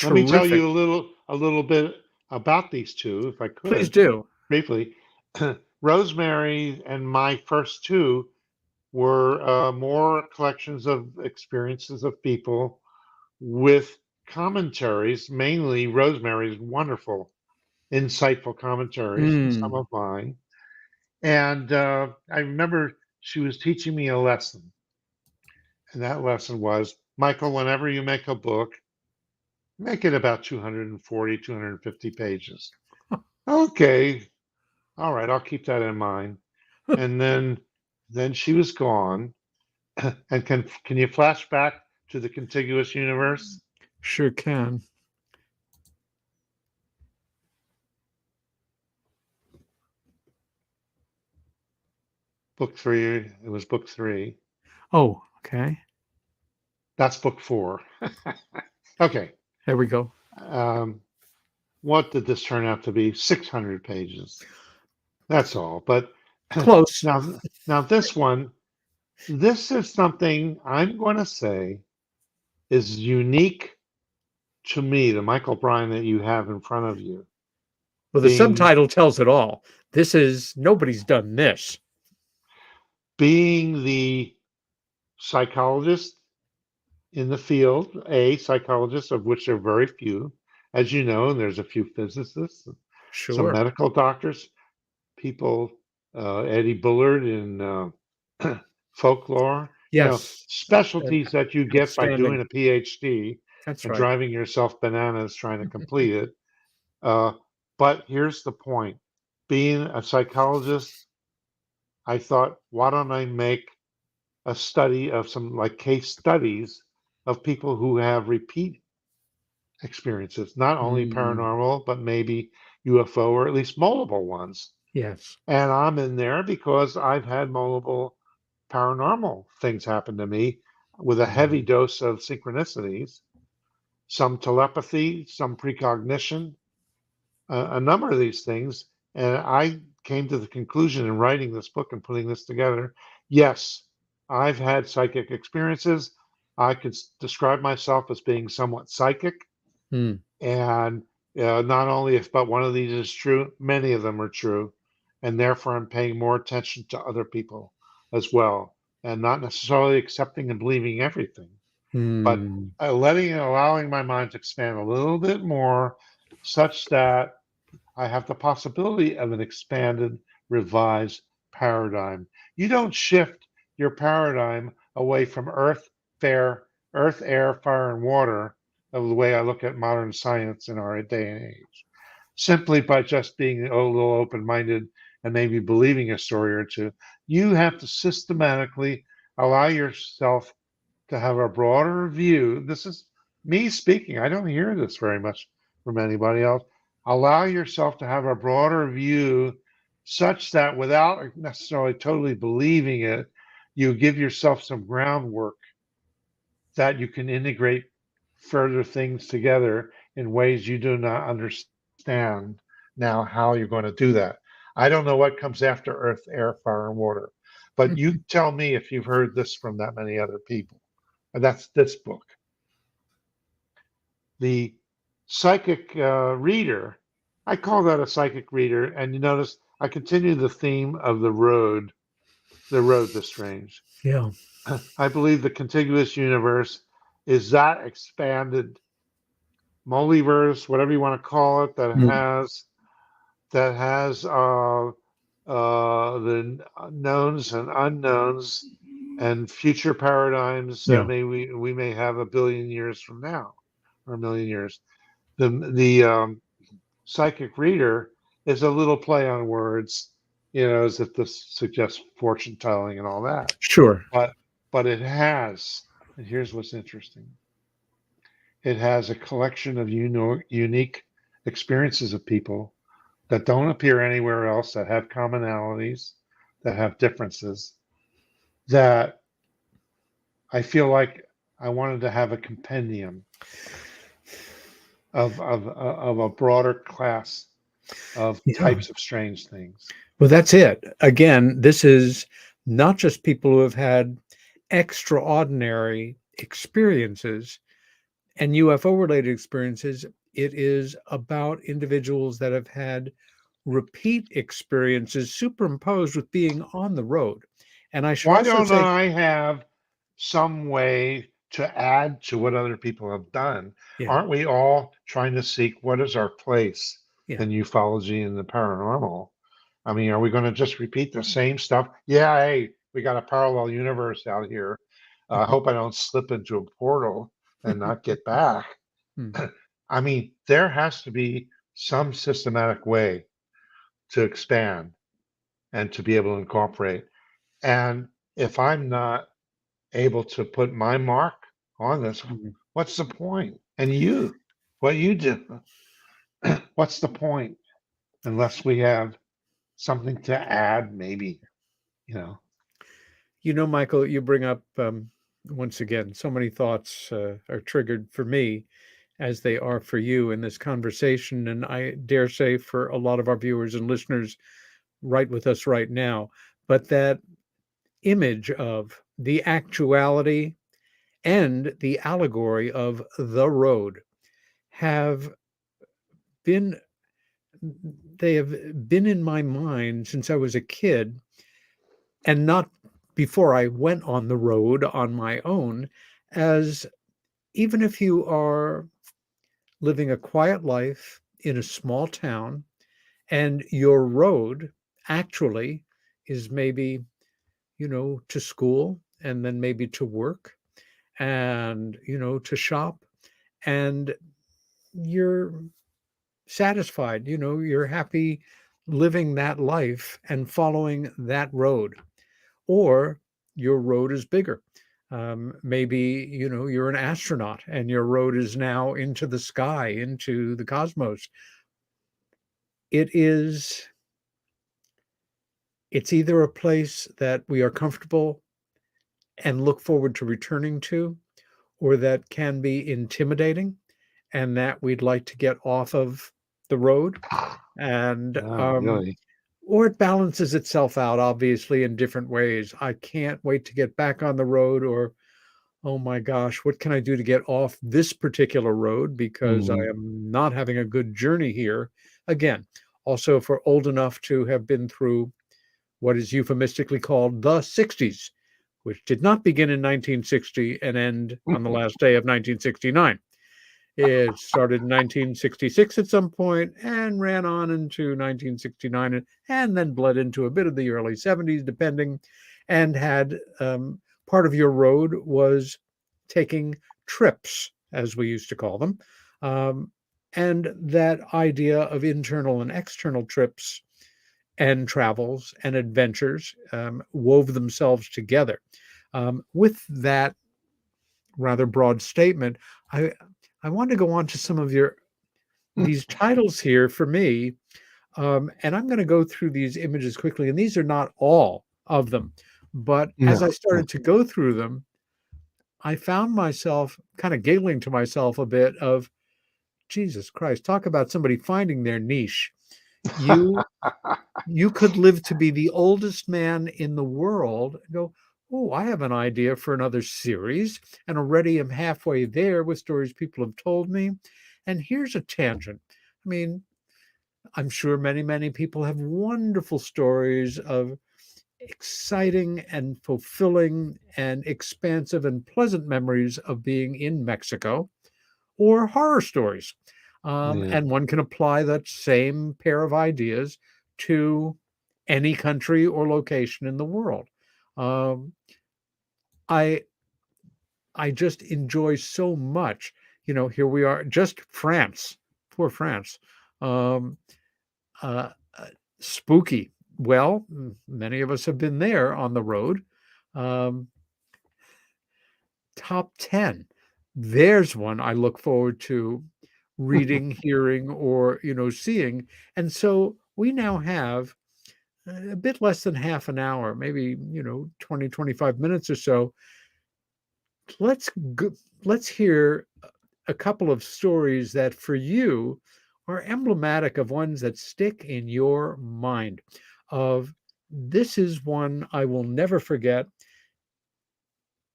[SPEAKER 3] Let me tell you
[SPEAKER 2] terrific.
[SPEAKER 3] a little bit about these two, if I
[SPEAKER 2] Please
[SPEAKER 3] could,
[SPEAKER 2] do.
[SPEAKER 3] briefly. Rosemary and my first two were more collections of experiences of people with commentaries, mainly Rosemary's wonderful, insightful commentaries, and some of mine. And I remember she was teaching me a lesson. And that lesson was, Michael, whenever you make a book, make it about 240, 250 pages. Okay. All right, I'll keep that in mind. And then she was gone. And can you flash back to the contiguous universe?
[SPEAKER 2] Sure can.
[SPEAKER 3] Book 3. It was book 3.
[SPEAKER 2] Oh, okay.
[SPEAKER 3] That's book 4. Okay.
[SPEAKER 2] There we go.
[SPEAKER 3] what did this turn out to be? 600 pages. That's all. But
[SPEAKER 2] Close.
[SPEAKER 3] now this one, this is something I'm going to say is unique to me, the Michael Brien that you have in front of you.
[SPEAKER 2] Well, the
[SPEAKER 3] Being
[SPEAKER 2] subtitle tells it all. This is nobody's done this.
[SPEAKER 3] being the psychologist in the field, a psychologist of which there are very few, as you know, and there's a few physicists, some
[SPEAKER 2] Sure.
[SPEAKER 3] medical doctors, people, Eddie Bullard in folklore,
[SPEAKER 2] Yes.
[SPEAKER 3] specialties that you get by doing
[SPEAKER 2] Outstanding.
[SPEAKER 3] a PhD
[SPEAKER 2] That's
[SPEAKER 3] and
[SPEAKER 2] right.
[SPEAKER 3] driving yourself bananas trying to complete it. But here's the point. Being a psychologist, I thought, why don't I make a study of some like case studies of people who have repeat experiences, not only paranormal, but maybe UFO or at least multiple ones.
[SPEAKER 2] Yes.
[SPEAKER 3] And I'm in there because I've had multiple paranormal things happen to me with a heavy dose of synchronicities, some telepathy, some precognition, a number of these things. And I came to the conclusion in writing this book and putting this together, yes, I've had psychic experiences. I could describe myself as being somewhat psychic.
[SPEAKER 2] Hmm.
[SPEAKER 3] And not only if but one of these is true, many of them are true. And therefore, I'm paying more attention to other people as well, and not necessarily accepting and believing everything, but
[SPEAKER 2] Hmm.
[SPEAKER 3] letting and allowing my mind to expand a little bit more, such that I have the possibility of an expanded, revised paradigm. You don't shift your paradigm away from earth, air, fire, and water of the way I look at modern science in our day and age, simply by just being a little open-minded and maybe believing a story or two. You have to systematically allow yourself to have a broader view. This is me speaking. I don't hear this very much from anybody else. Allow yourself to have a broader view such that without necessarily totally believing it, you give yourself some groundwork that you can integrate further things together in ways you do not understand now how you're going to do that. I don't know what comes after earth, air, fire, and water, but you tell me if you've heard this from that many other people. And that's this book. The psychic reader, I call that a psychic reader. And you notice I continue the theme of the road to strange.
[SPEAKER 2] Yeah.
[SPEAKER 3] I believe the contiguous universe is that expanded multiverse, whatever you want to call it, that
[SPEAKER 2] Hmm.
[SPEAKER 3] has the knowns and unknowns and future paradigms that
[SPEAKER 2] Yeah.
[SPEAKER 3] we may have a billion years from now or a million years. The psychic reader is a little play on words, as if this suggests fortune telling and all that.
[SPEAKER 2] Sure.
[SPEAKER 3] But it has, and here's what's interesting. It has a collection of unique experiences of people that don't appear anywhere else, that have commonalities, that have differences, that I feel like I wanted to have a compendium of a broader class of
[SPEAKER 2] Yeah.
[SPEAKER 3] types of strange things.
[SPEAKER 2] Well, that's it. Again, this is not just people who have had extraordinary experiences and UFO related experiences. It is about individuals that have had repeat experiences superimposed with being on the road. And I should
[SPEAKER 3] Why
[SPEAKER 2] also
[SPEAKER 3] don't
[SPEAKER 2] say,
[SPEAKER 3] I have some way to add to what other people have done?
[SPEAKER 2] yeah,
[SPEAKER 3] Aren't we all trying to seek what is our place
[SPEAKER 2] yeah,
[SPEAKER 3] in ufology and the paranormal? I mean, are we going to just repeat the same stuff? Yeah, hey, we got a parallel universe out here. I hope I don't slip into a portal and not get back.
[SPEAKER 2] Hmm.
[SPEAKER 3] I mean, there has to be some systematic way to expand and to be able to incorporate. And if I'm not able to put my mark on this,
[SPEAKER 2] Mhm.
[SPEAKER 3] what's the point? And what you do, what's the point unless we have something to add, maybe, you know?
[SPEAKER 2] Michael, you bring up once again so many thoughts are triggered for me. as they are for you in this conversation, and I dare say for a lot of our viewers and listeners right with us right now. But that image of the actuality and the allegory of the road have been they have been in my mind since I was a kid, and not before I went on the road on my own, as even if you are living a quiet life in a small town and your road actually is maybe, to school and then maybe to work and, to shop, and you're satisfied, you're happy living that life and following that road. Or your road is bigger. Maybe, you're an astronaut and your road is now into the sky, into the cosmos. It's either a place that we are comfortable and look forward to returning to, or that can be intimidating and that we'd like to get off of the road. And
[SPEAKER 3] Really?
[SPEAKER 2] or it balances itself out, obviously, in different ways. I can't wait to get back on the road, or, oh my gosh, what can I do to get off this particular road because I am not having a good journey here? Again, also, if we're old enough to have been through what is euphemistically called the 60s, which did not begin in 1960 and end on the last day of 1969. It started in 1966 at some point and ran on into 1969, and then bled into a bit of the early 70s, depending, and had part of your road was taking trips, as we used to call them. And that idea of internal and external trips and travels and adventures wove themselves together. With that rather broad statement, I want to go on to some of these titles here for me, and I'm going to go through these images quickly. And these are not all of them, but as I started to go through them, I found myself kind of giggling to myself a bit of, Jesus Christ, talk about somebody finding their niche. You could live to be the oldest man in the world and go, oh, I have an idea for another series, and already am halfway there with stories people have told me. And here's a tangent. I mean, I'm sure many, many people have wonderful stories of exciting and fulfilling and expansive and pleasant memories of being in Mexico, or horror stories. And one can apply that same pair of ideas to any country or location in the world. I just enjoy so much. Here we are, just France, poor France. Spooky. Well, many of us have been there on the road. Top 10. There's one I look forward to reading, hearing, or, seeing. And so we now have a bit less than half an hour, maybe, 20, 25 minutes or so. Let's hear a couple of stories that for you are emblematic of ones that stick in your mind. This is one I will never forget,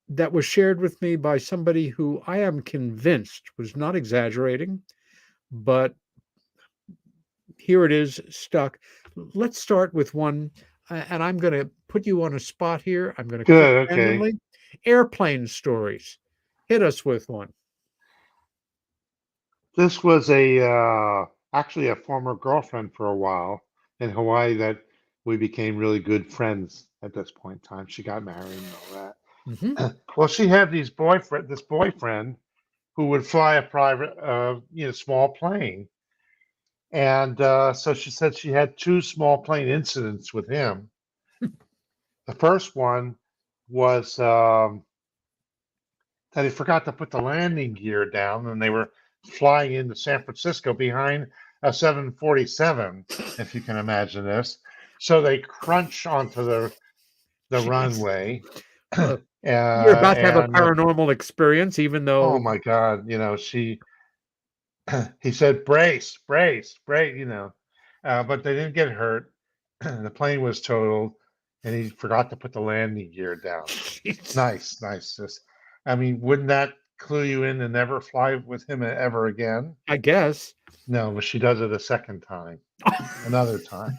[SPEAKER 2] that was shared with me by somebody who I am convinced was not exaggerating, but here it is, stuck. Let's start with one, and I'm going to put you on a spot here. I'm going to
[SPEAKER 3] Good,
[SPEAKER 2] click randomly. Airplane stories. Hit us with one.
[SPEAKER 3] This was actually a former girlfriend for a while in Hawaii that we became really good friends at this point in time. She got married and all that. Well, she had this boyfriend who would fly a private, small plane. And so she said she had two small plane incidents with him. The first one was that he forgot to put the landing gear down, and they were flying into San Francisco behind a 747, if you can imagine this. So they crunch onto the runway.
[SPEAKER 2] You're about to have a
[SPEAKER 3] and
[SPEAKER 2] paranormal experience, even
[SPEAKER 3] oh
[SPEAKER 2] though
[SPEAKER 3] my God, he said, brace, brace, brace, but they didn't get hurt. The plane was totaled, and he forgot to put the landing gear down. Nice, nice. I mean, wouldn't that clue you in to never fly with him ever again?
[SPEAKER 2] I guess.
[SPEAKER 3] No, but she does it a second time, another time.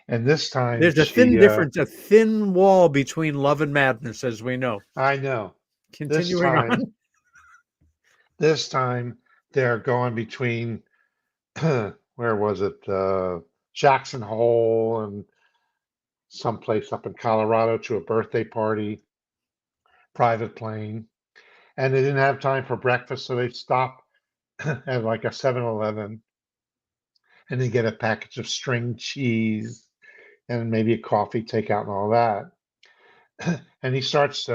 [SPEAKER 3] And this time
[SPEAKER 2] There's a thin difference, a thin wall between love and madness, as we know.
[SPEAKER 3] I know.
[SPEAKER 2] Continuing on.
[SPEAKER 3] This time they're going between, where was it? Jackson Hole and someplace up in Colorado to a birthday party, private plane. And they didn't have time for breakfast, so they stop at like a 7-Eleven and they get a package of string cheese and maybe a coffee takeout and all that. And he starts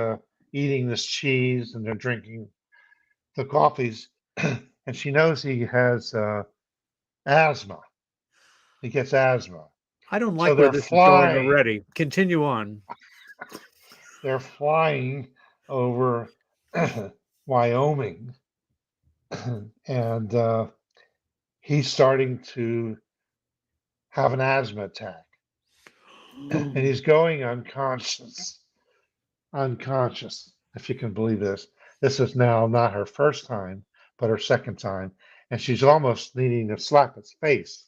[SPEAKER 3] eating this cheese and they're drinking the coffees. And she knows he has asthma. He gets asthma.
[SPEAKER 2] I don't
[SPEAKER 3] So
[SPEAKER 2] like where
[SPEAKER 3] they're
[SPEAKER 2] this is going
[SPEAKER 3] flying.
[SPEAKER 2] already. Continue on.
[SPEAKER 3] They're flying over Wyoming, and he's starting to have an asthma attack, and he's going unconscious. Unconscious, if you can believe this. This is now not her first time, but her second time, and she's almost needing to slap his face.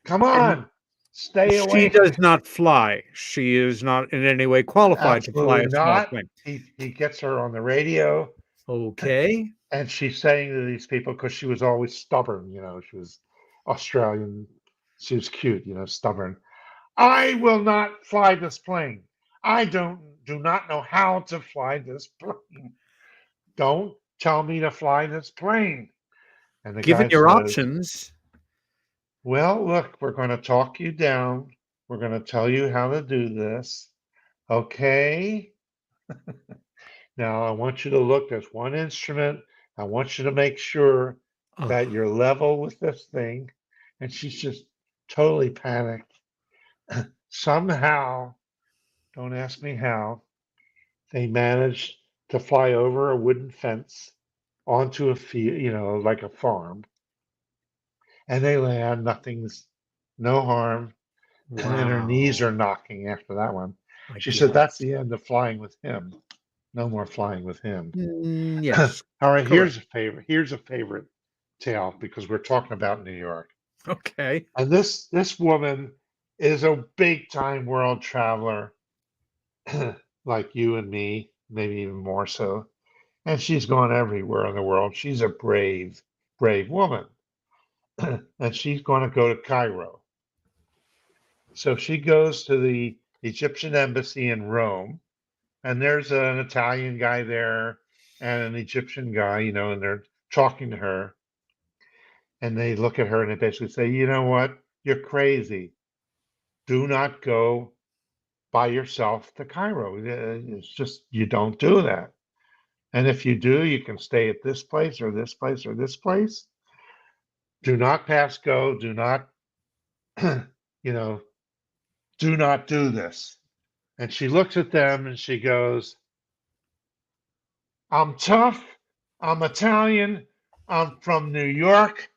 [SPEAKER 3] Come on, stay away.
[SPEAKER 2] She does not fly. She is not in any way qualified to fly
[SPEAKER 3] Absolutely
[SPEAKER 2] a small
[SPEAKER 3] not.
[SPEAKER 2] plane.
[SPEAKER 3] He gets her on the radio,
[SPEAKER 2] Okay.
[SPEAKER 3] and she's saying to these people, because she was always stubborn, she was Australian, she was cute, stubborn. I will not fly this plane. I do not know how to fly this plane. Don't tell me to fly this plane. And the
[SPEAKER 2] Given
[SPEAKER 3] guy
[SPEAKER 2] your
[SPEAKER 3] says,
[SPEAKER 2] options,
[SPEAKER 3] well, look, we're going to talk you down. We're going to tell you how to do this. Okay. Now I want you to look, there's one instrument. I want you to make sure that you're level with this thing. And she's just totally panicked. Somehow, don't ask me how, they managed to fly over a wooden fence onto a field, like a farm. And they land, no harm.
[SPEAKER 2] wow.
[SPEAKER 3] And then her knees are knocking after that one. She
[SPEAKER 2] guess.
[SPEAKER 3] said, that's the end of flying with him. No more flying with him.
[SPEAKER 2] Yes.
[SPEAKER 3] All right,
[SPEAKER 2] correct.
[SPEAKER 3] here's a favorite tale, because we're talking about New York.
[SPEAKER 2] Okay.
[SPEAKER 3] And this woman is a big time world traveler, like you and me, maybe even more so. And she's gone everywhere in the world. She's a brave, brave woman. And she's going to go to Cairo. So she goes to the Egyptian embassy in Rome, and there's an Italian guy there and an Egyptian guy, and they're talking to her. And they look at her and they basically say, you know what? You're crazy. Do not go by yourself to Cairo. It's just, you don't do that. And if you do, you can stay at this place or this place or this place. Do not pass go. Do not, do not do this. And she looks at them and she goes, I'm tough. I'm Italian. I'm from New York.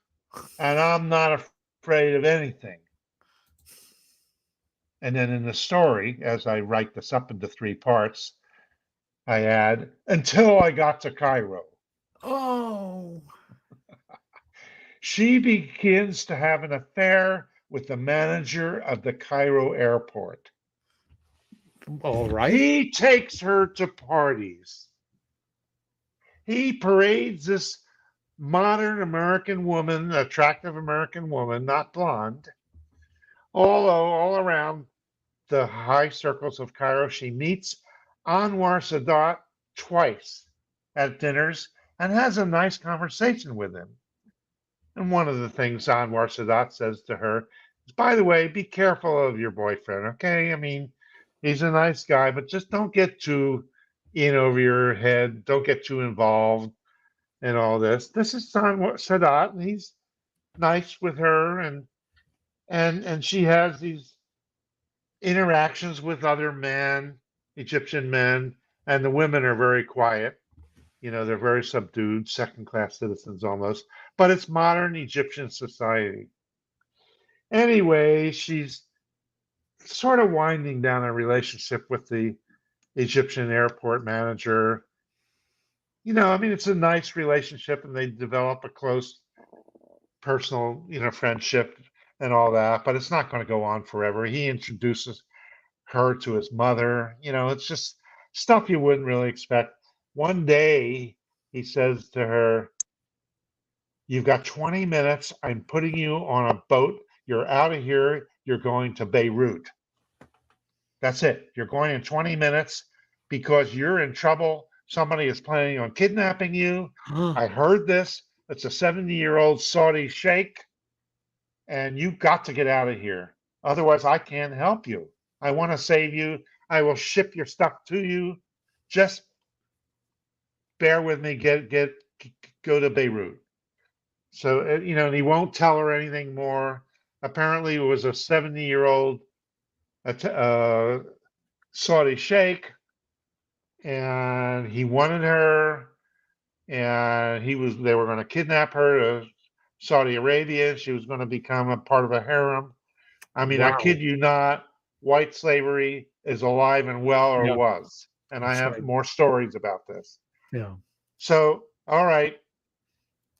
[SPEAKER 3] And I'm not afraid of anything. And then in the story, as I write this up into 3 parts, I add, until I got to Cairo.
[SPEAKER 2] Oh.
[SPEAKER 3] She begins to have an affair with the manager of the Cairo airport.
[SPEAKER 2] All right.
[SPEAKER 3] He takes her to parties. He parades this modern American woman, attractive American woman, not blonde, all around the high circles of Cairo. She meets Anwar Sadat twice at dinners and has a nice conversation with him. And one of the things Anwar Sadat says to her is, by the way, be careful of your boyfriend, okay? I mean, he's a nice guy, but just don't get too in over your head. Don't get too involved in all this. This is Anwar Sadat, and he's nice with her, and she has these interactions with other men, Egyptian men, and the women are very quiet. They're very subdued, second-class citizens almost, but it's modern Egyptian society. Anyway, she's sort of winding down a relationship with the Egyptian airport manager. It's a nice relationship, and they develop a close personal, friendship and all that, but it's not going to go on forever. He introduces her to his mother. It's just stuff you wouldn't really expect. One day, he says to her, "You've got 20 minutes. I'm putting you on a boat. You're out of here. You're going to Beirut. That's it. You're going in 20 minutes because you're in trouble. Somebody is planning on kidnapping you. I heard this. It's a 70-year-old Saudi sheikh, and you've got to get out of here. Otherwise, I can't help you. I want to save you. I will ship your stuff to you. Just bear with me. Go to Beirut." So, and he won't tell her anything more. Apparently, it was a 70-year-old Saudi sheikh, and he wanted her, and they were going to kidnap her to Saudi Arabia. She was going to become a part of a harem. I mean, I kid you not, white slavery is alive and well, or
[SPEAKER 2] Yeah.
[SPEAKER 3] was. And I
[SPEAKER 2] That's
[SPEAKER 3] have
[SPEAKER 2] right.
[SPEAKER 3] more stories about this.
[SPEAKER 2] Yeah.
[SPEAKER 3] So, all right.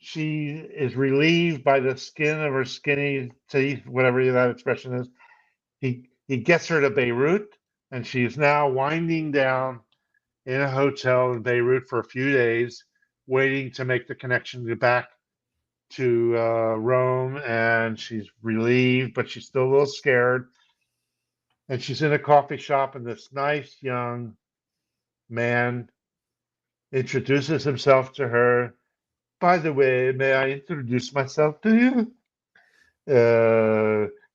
[SPEAKER 3] She is relieved by the skin of her skinny teeth, whatever that expression is. He gets her to Beirut, and she is now winding down in a hotel in Beirut for a few days, waiting to make the connection to back to Rome. And she's relieved, but she's still a little scared. And she's in a coffee shop, and this nice young man introduces himself to her. "By the way, may I introduce myself to you?"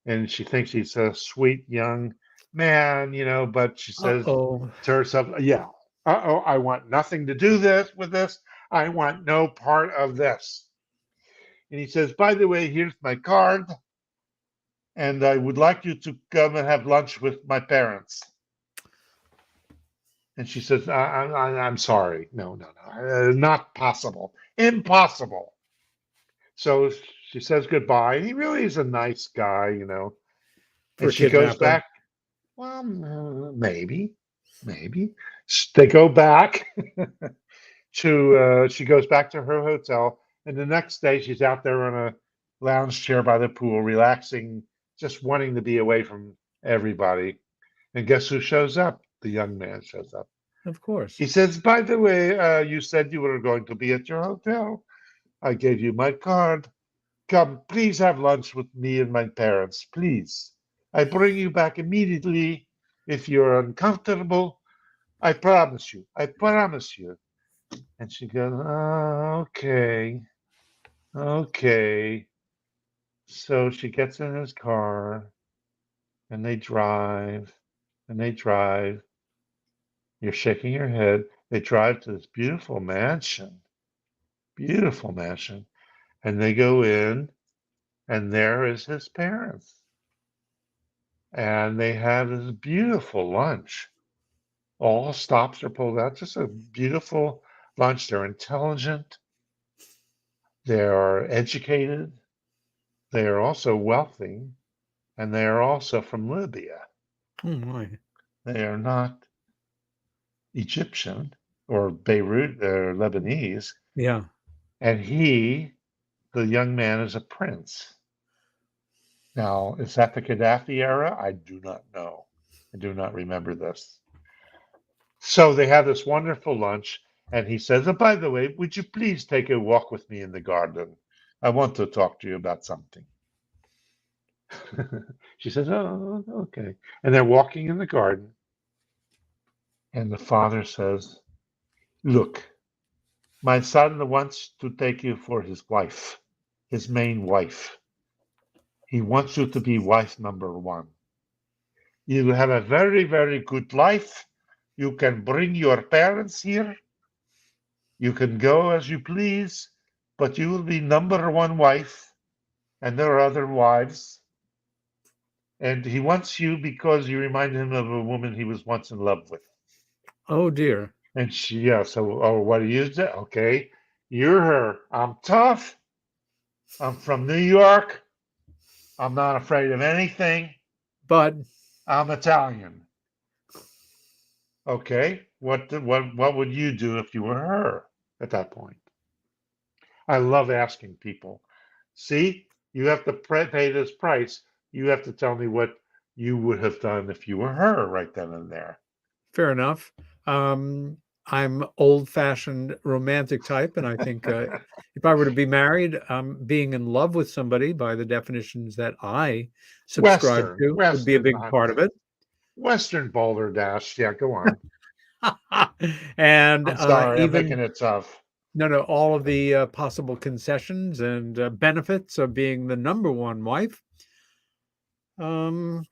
[SPEAKER 3] And she thinks he's a sweet young man, but she says
[SPEAKER 2] Uh-oh.
[SPEAKER 3] to herself, "Yeah, I want nothing to do with this. I want no part of this." And he says, "By the way, here's my card, and I would like you to come and have lunch with my parents." And she says, I'm sorry. No, not possible. Impossible." So she says goodbye. He really is a nice guy,
[SPEAKER 2] For
[SPEAKER 3] And she goes
[SPEAKER 2] kidnapper.
[SPEAKER 3] back. Well, maybe. They go back she goes back to her hotel. And the next day, she's out there on a lounge chair by the pool, relaxing, just wanting to be away from everybody. And guess who shows up? The young man shows up.
[SPEAKER 2] Of course.
[SPEAKER 3] He says, "By the way, you said you were going to be at your hotel. I gave you my card. Come, please have lunch with me and my parents, please. I bring you back immediately if you're uncomfortable. I promise you. I promise you." And she goes, "Okay. Okay." So she gets in his car, and they drive, and they drive. You're shaking your head. They drive to this beautiful mansion, and they go in, and there is his parents. And they have this beautiful lunch. All stops are pulled out. Just a beautiful lunch. They're intelligent. They are educated. They are also wealthy. And they are also from Libya.
[SPEAKER 2] Oh my.
[SPEAKER 3] They are not Egyptian or Beirut or Lebanese.
[SPEAKER 2] Yeah.
[SPEAKER 3] And the young man, is a prince. Now, is that the Gaddafi era? I do not know. I do not remember this. So they have this wonderful lunch, and he says, "Oh, by the way, would you please take a walk with me in the garden? I want to talk to you about something." She says, "Oh, okay." And they're walking in the garden, and the father says, "Look, my son wants to take you for his wife, his main wife. He wants you to be wife number one. You have a very, very good life. You can bring your parents here. You can go as you please, but you will be number one wife, and there are other wives. And he wants you because you remind him of a woman he was once in love with."
[SPEAKER 2] Oh dear.
[SPEAKER 3] And she, yeah, so, oh, what do you do? Okay, you're her. I'm tough. I'm from New York. I'm not afraid of anything.
[SPEAKER 2] But
[SPEAKER 3] I'm Italian. Okay, what would you do if you were her at that point? I love asking people. See, you have to pay this price. You have to tell me what you would have done if you were her right then and there.
[SPEAKER 2] fair enough. I'm old-fashioned romantic type, and I think if I were to be married, being in love with somebody by the definitions that I subscribe
[SPEAKER 3] Western,
[SPEAKER 2] to would be a
[SPEAKER 3] Western,
[SPEAKER 2] big part of it.
[SPEAKER 3] Western Boulder Dash. Yeah, go on.
[SPEAKER 2] And
[SPEAKER 3] I'm sorry, I'm
[SPEAKER 2] even
[SPEAKER 3] making it tough.
[SPEAKER 2] no, all of the possible concessions and benefits of being the number one wife. Um,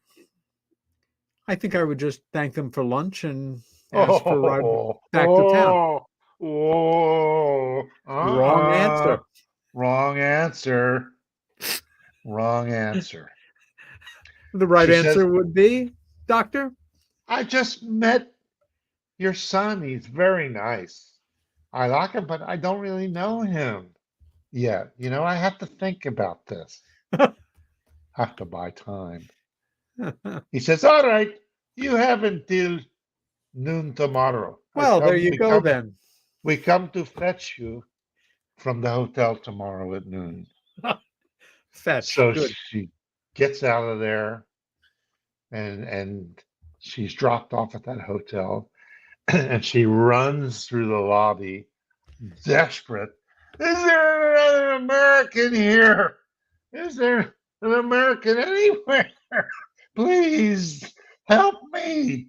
[SPEAKER 2] I think I would just thank them for lunch and ask for a ride
[SPEAKER 3] Oh,
[SPEAKER 2] back to town.
[SPEAKER 3] oh,
[SPEAKER 2] Wrong answer.
[SPEAKER 3] wrong answer. Wrong answer.
[SPEAKER 2] The right
[SPEAKER 3] She says,
[SPEAKER 2] answer would be, Doctor.
[SPEAKER 3] I just met your son. He's very nice. I like him, but I don't really know him yet. I have to think about this. Have to buy time. He says, all right, you have until noon tomorrow.
[SPEAKER 2] Well, there you go then.
[SPEAKER 3] We come to fetch you from the hotel tomorrow at noon.
[SPEAKER 2] Fetch.
[SPEAKER 3] So
[SPEAKER 2] Good.
[SPEAKER 3] she gets out of there and she's dropped off at that hotel and she runs through the lobby, desperate. Is there another American here? Is there an American anywhere? Please help me.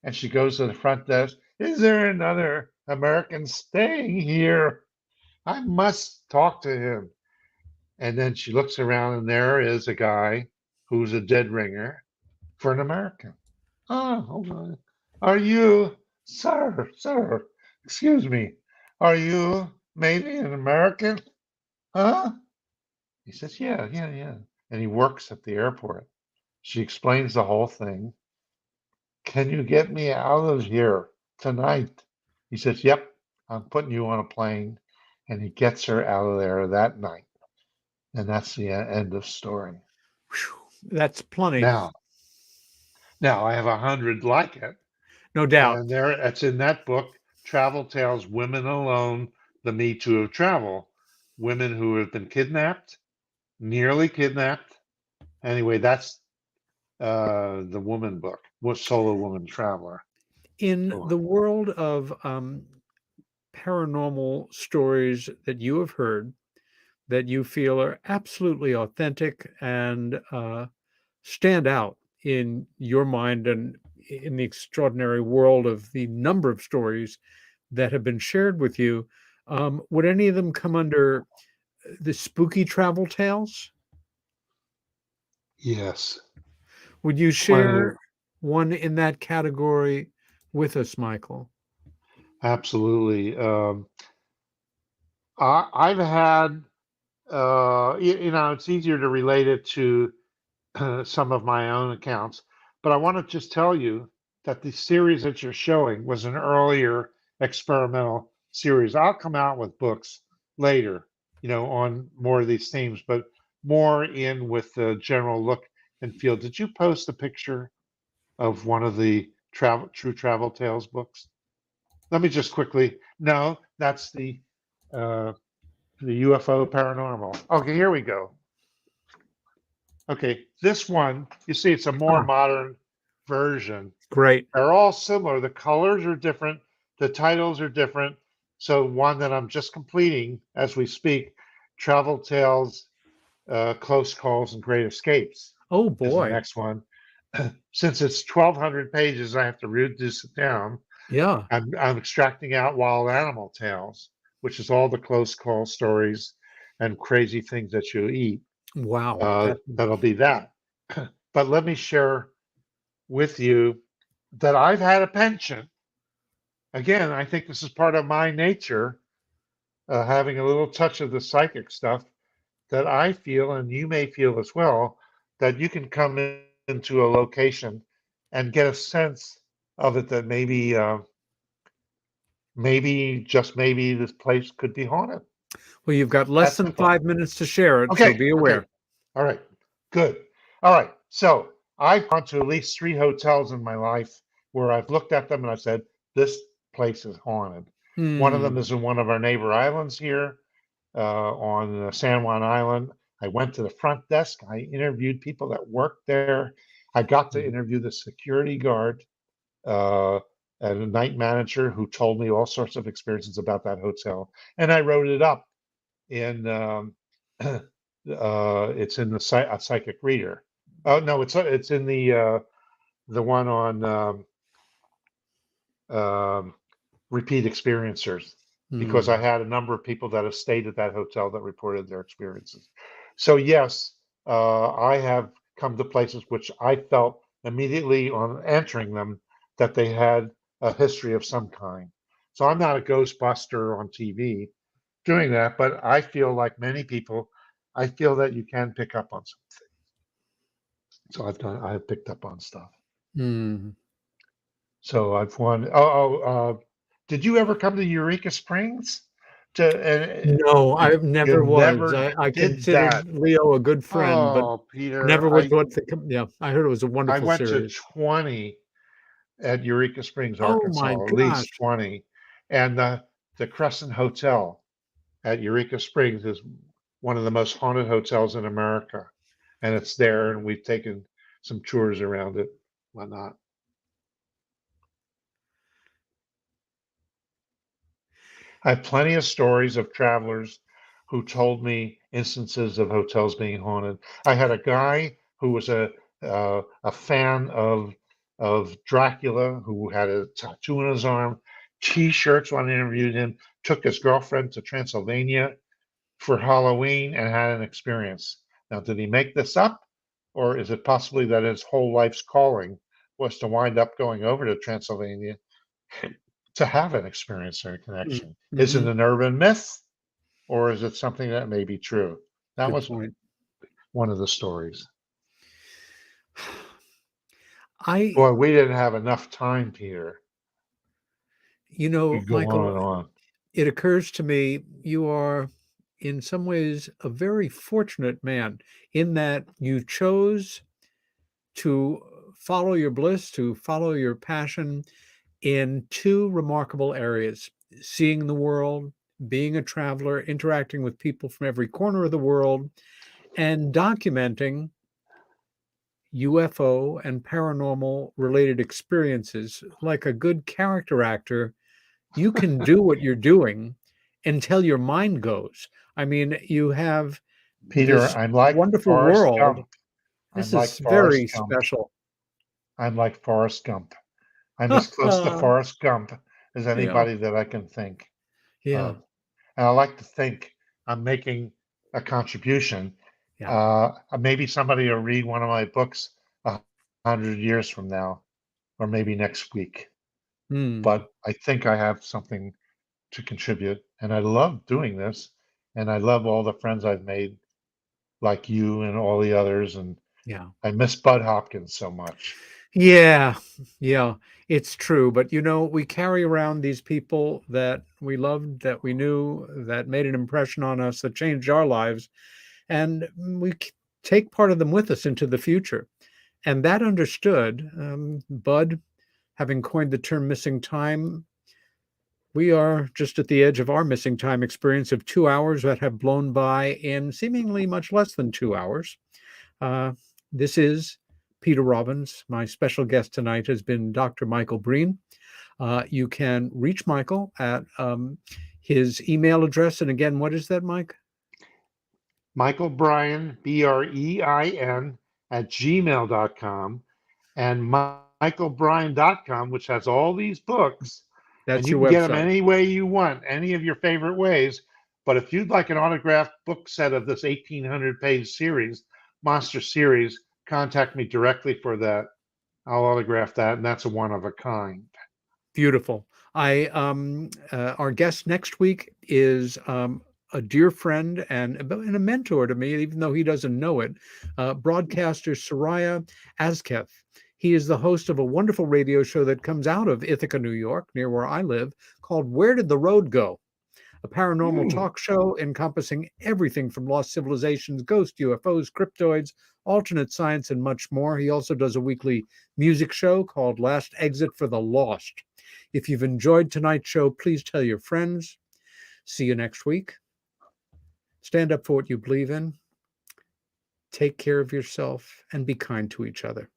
[SPEAKER 3] And she goes to the front desk. Is there another American staying here? I must talk to him. And then she looks around, and there is a guy who's a dead ringer for an American. Oh, hold on. Are you, sir, excuse me, are you maybe an American? Huh? He says, yeah. And he works at the airport. She explains the whole thing. Can you get me out of here tonight? He says, yep, I'm putting you on a plane. And he gets her out of there that night. And that's the end of story.
[SPEAKER 2] Whew, that's plenty.
[SPEAKER 3] Now, I have 100 like it.
[SPEAKER 2] No doubt.
[SPEAKER 3] And it's in that book, Travel Tales, Women Alone, The Me Too of Travel. Women who have been kidnapped, nearly kidnapped. Anyway, that's the woman book, Solo Woman Traveler.
[SPEAKER 2] In
[SPEAKER 3] Go on.
[SPEAKER 2] the world of paranormal stories that you have heard that you feel are absolutely authentic and stand out in your mind and in the extraordinary world of the number of stories that have been shared with you, would any of them come under the spooky travel tales?
[SPEAKER 3] Yes.
[SPEAKER 2] Would you share one in that category with us, Michael?
[SPEAKER 3] Absolutely. I've had, it's easier to relate it to some of my own accounts, but I want to just tell you that the series that you're showing was an earlier experimental series. I'll come out with books later, on more of these themes, but more in with the general look and feel. Did you post a picture of one of the True Travel Tales books? Let me just quickly. No, that's the UFO paranormal. Okay, here we go. Okay, this one, you see, it's a more modern version.
[SPEAKER 2] Great.
[SPEAKER 3] They're all similar. The colors are different. The titles are different. So one that I'm just completing as we speak, Travel Tales, Close Calls and Great Escapes.
[SPEAKER 2] Oh
[SPEAKER 3] Is the
[SPEAKER 2] boy.
[SPEAKER 3] next one. Since it's 1,200 pages, I have to reduce it down.
[SPEAKER 2] Yeah.
[SPEAKER 3] I'm extracting out Wild Animal Tales, which is all the close call stories and crazy things that you eat.
[SPEAKER 2] Wow.
[SPEAKER 3] That'll be that. But let me share with you that I've had a penchant. Again, I think this is part of my nature, having a little touch of the psychic stuff that I feel, and you may feel as well, that you can come into a location and get a sense of it that maybe maybe, just maybe, this place could be haunted.
[SPEAKER 2] Well, you've got less
[SPEAKER 3] That's
[SPEAKER 2] than
[SPEAKER 3] the thought.
[SPEAKER 2] 5 minutes to share it, so
[SPEAKER 3] Okay,
[SPEAKER 2] be
[SPEAKER 3] okay.
[SPEAKER 2] aware.
[SPEAKER 3] All right, good. All right, so I've gone to at least 3 hotels in my life where I've looked at them and I said, this place is haunted. One of them
[SPEAKER 2] Hmm.
[SPEAKER 3] is in one of our neighbor islands here on San Juan Island. I went to the front desk. I interviewed people that worked there. I got to interview the security guard uh, and a night manager who told me all sorts of experiences about that hotel. And I wrote it up in it's in the a psychic reader. Oh no, it's in the one on um, repeat experiencers because I
[SPEAKER 2] Hmm.
[SPEAKER 3] had a number of people that have stayed at that hotel that reported their experiences. So yes, I have come to places which I felt immediately on entering them that they had a history of some kind. So I'm not a ghostbuster on TV doing that, but I feel like many people, I feel that you can pick up on something. So I've picked up on stuff.
[SPEAKER 2] Hmm.
[SPEAKER 3] So I've won. Did you ever come to Eureka Springs?
[SPEAKER 2] No,
[SPEAKER 3] You,
[SPEAKER 2] I
[SPEAKER 3] you
[SPEAKER 2] never was.
[SPEAKER 3] never
[SPEAKER 2] I
[SPEAKER 3] did
[SPEAKER 2] considered
[SPEAKER 3] that.
[SPEAKER 2] Leo a good friend, but
[SPEAKER 3] Oh, Peter,
[SPEAKER 2] never was what the, yeah, I heard it was a
[SPEAKER 3] I
[SPEAKER 2] wonderful
[SPEAKER 3] went to
[SPEAKER 2] series.
[SPEAKER 3] 20 at Eureka Springs,
[SPEAKER 2] Oh my
[SPEAKER 3] Arkansas, at least
[SPEAKER 2] gosh.
[SPEAKER 3] 20. And the Crescent Hotel at Eureka Springs is one of the most haunted hotels in America. And it's there, and we've taken some tours around it, whatnot. I have plenty of stories of travelers who told me instances of hotels being haunted. I had a guy who was a fan of Dracula who had a tattoo on his arm, T-shirts when I interviewed him, took his girlfriend to Transylvania for Halloween and had an experience. Now, did he make this up, or is it possibly that his whole life's calling was to wind up going over to Transylvania to have an experience or a connection? Is it
[SPEAKER 2] Mm-hmm.
[SPEAKER 3] an urban myth, or is it something that may be true? That
[SPEAKER 2] Good
[SPEAKER 3] was
[SPEAKER 2] point.
[SPEAKER 3] one of the stories.
[SPEAKER 2] I,
[SPEAKER 3] Boy, we didn't have enough time, Peter. We could go on
[SPEAKER 2] Michael,
[SPEAKER 3] and on.
[SPEAKER 2] it occurs to me you are in some ways a very fortunate man in that you chose to follow your bliss, to follow your passion in two remarkable areas: seeing the world, being a traveler, interacting with people from every corner of the world, and documenting UFO and paranormal related experiences. Like a good character actor, you can do what you're doing until your mind goes. I mean, you have
[SPEAKER 3] Peter,
[SPEAKER 2] this
[SPEAKER 3] I'm like
[SPEAKER 2] wonderful
[SPEAKER 3] Forrest
[SPEAKER 2] world.
[SPEAKER 3] Gump. I'm
[SPEAKER 2] This
[SPEAKER 3] like
[SPEAKER 2] is
[SPEAKER 3] Forrest
[SPEAKER 2] very
[SPEAKER 3] Gump.
[SPEAKER 2] special.
[SPEAKER 3] I'm like Forrest Gump. I'm as close to Forrest Gump as
[SPEAKER 2] Yeah,
[SPEAKER 3] anybody that I can think
[SPEAKER 2] yeah,
[SPEAKER 3] of. And I like to think I'm making a contribution.
[SPEAKER 2] yeah.
[SPEAKER 3] Maybe somebody will read one of my books 100 years from now, or maybe next week.
[SPEAKER 2] Hmm.
[SPEAKER 3] But I think I have something to contribute, and I love doing this, and I love all the friends I've made, like you and all the others, and
[SPEAKER 2] Yeah.
[SPEAKER 3] I miss Bud Hopkins so much.
[SPEAKER 2] Yeah, yeah, it's true. But we carry around these people that we loved, that we knew, that made an impression on us, that changed our lives, and take part of them with us into the future. And that understood, Bud, having coined the term missing time, we are just at the edge of our missing time experience of 2 hours that have blown by in seemingly much less than 2 hours. Uh, this is Peter Robbins. My special guest tonight has been Dr. Michael Brien. You can reach Michael at his email address. And again, what is that, Mike?
[SPEAKER 3] Michael Brien, Brein, at gmail.com, and michaelbrien.com, which has all these books, and
[SPEAKER 2] That's
[SPEAKER 3] you
[SPEAKER 2] your
[SPEAKER 3] can get them
[SPEAKER 2] website.
[SPEAKER 3] any way you want, any of your favorite ways. But if you'd like an autographed book set of this 1,800-page series, monster series, contact me directly for that. I'll autograph that, and that's a one of a kind.
[SPEAKER 2] Beautiful. Our guest next week is a dear friend and a mentor to me, even though he doesn't know it. Broadcaster Soraya Azketh He is the host of a wonderful radio show that comes out of Ithaca, New York, near where I live, called Where Did the Road Go? A paranormal talk show encompassing everything from lost civilizations, ghosts, UFOs, cryptoids, alternate science, and much more. He also does a weekly music show called Last Exit for the Lost. If you've enjoyed tonight's show, please tell your friends. See you next week. Stand up for what you believe in. Take care of yourself and be kind to each other.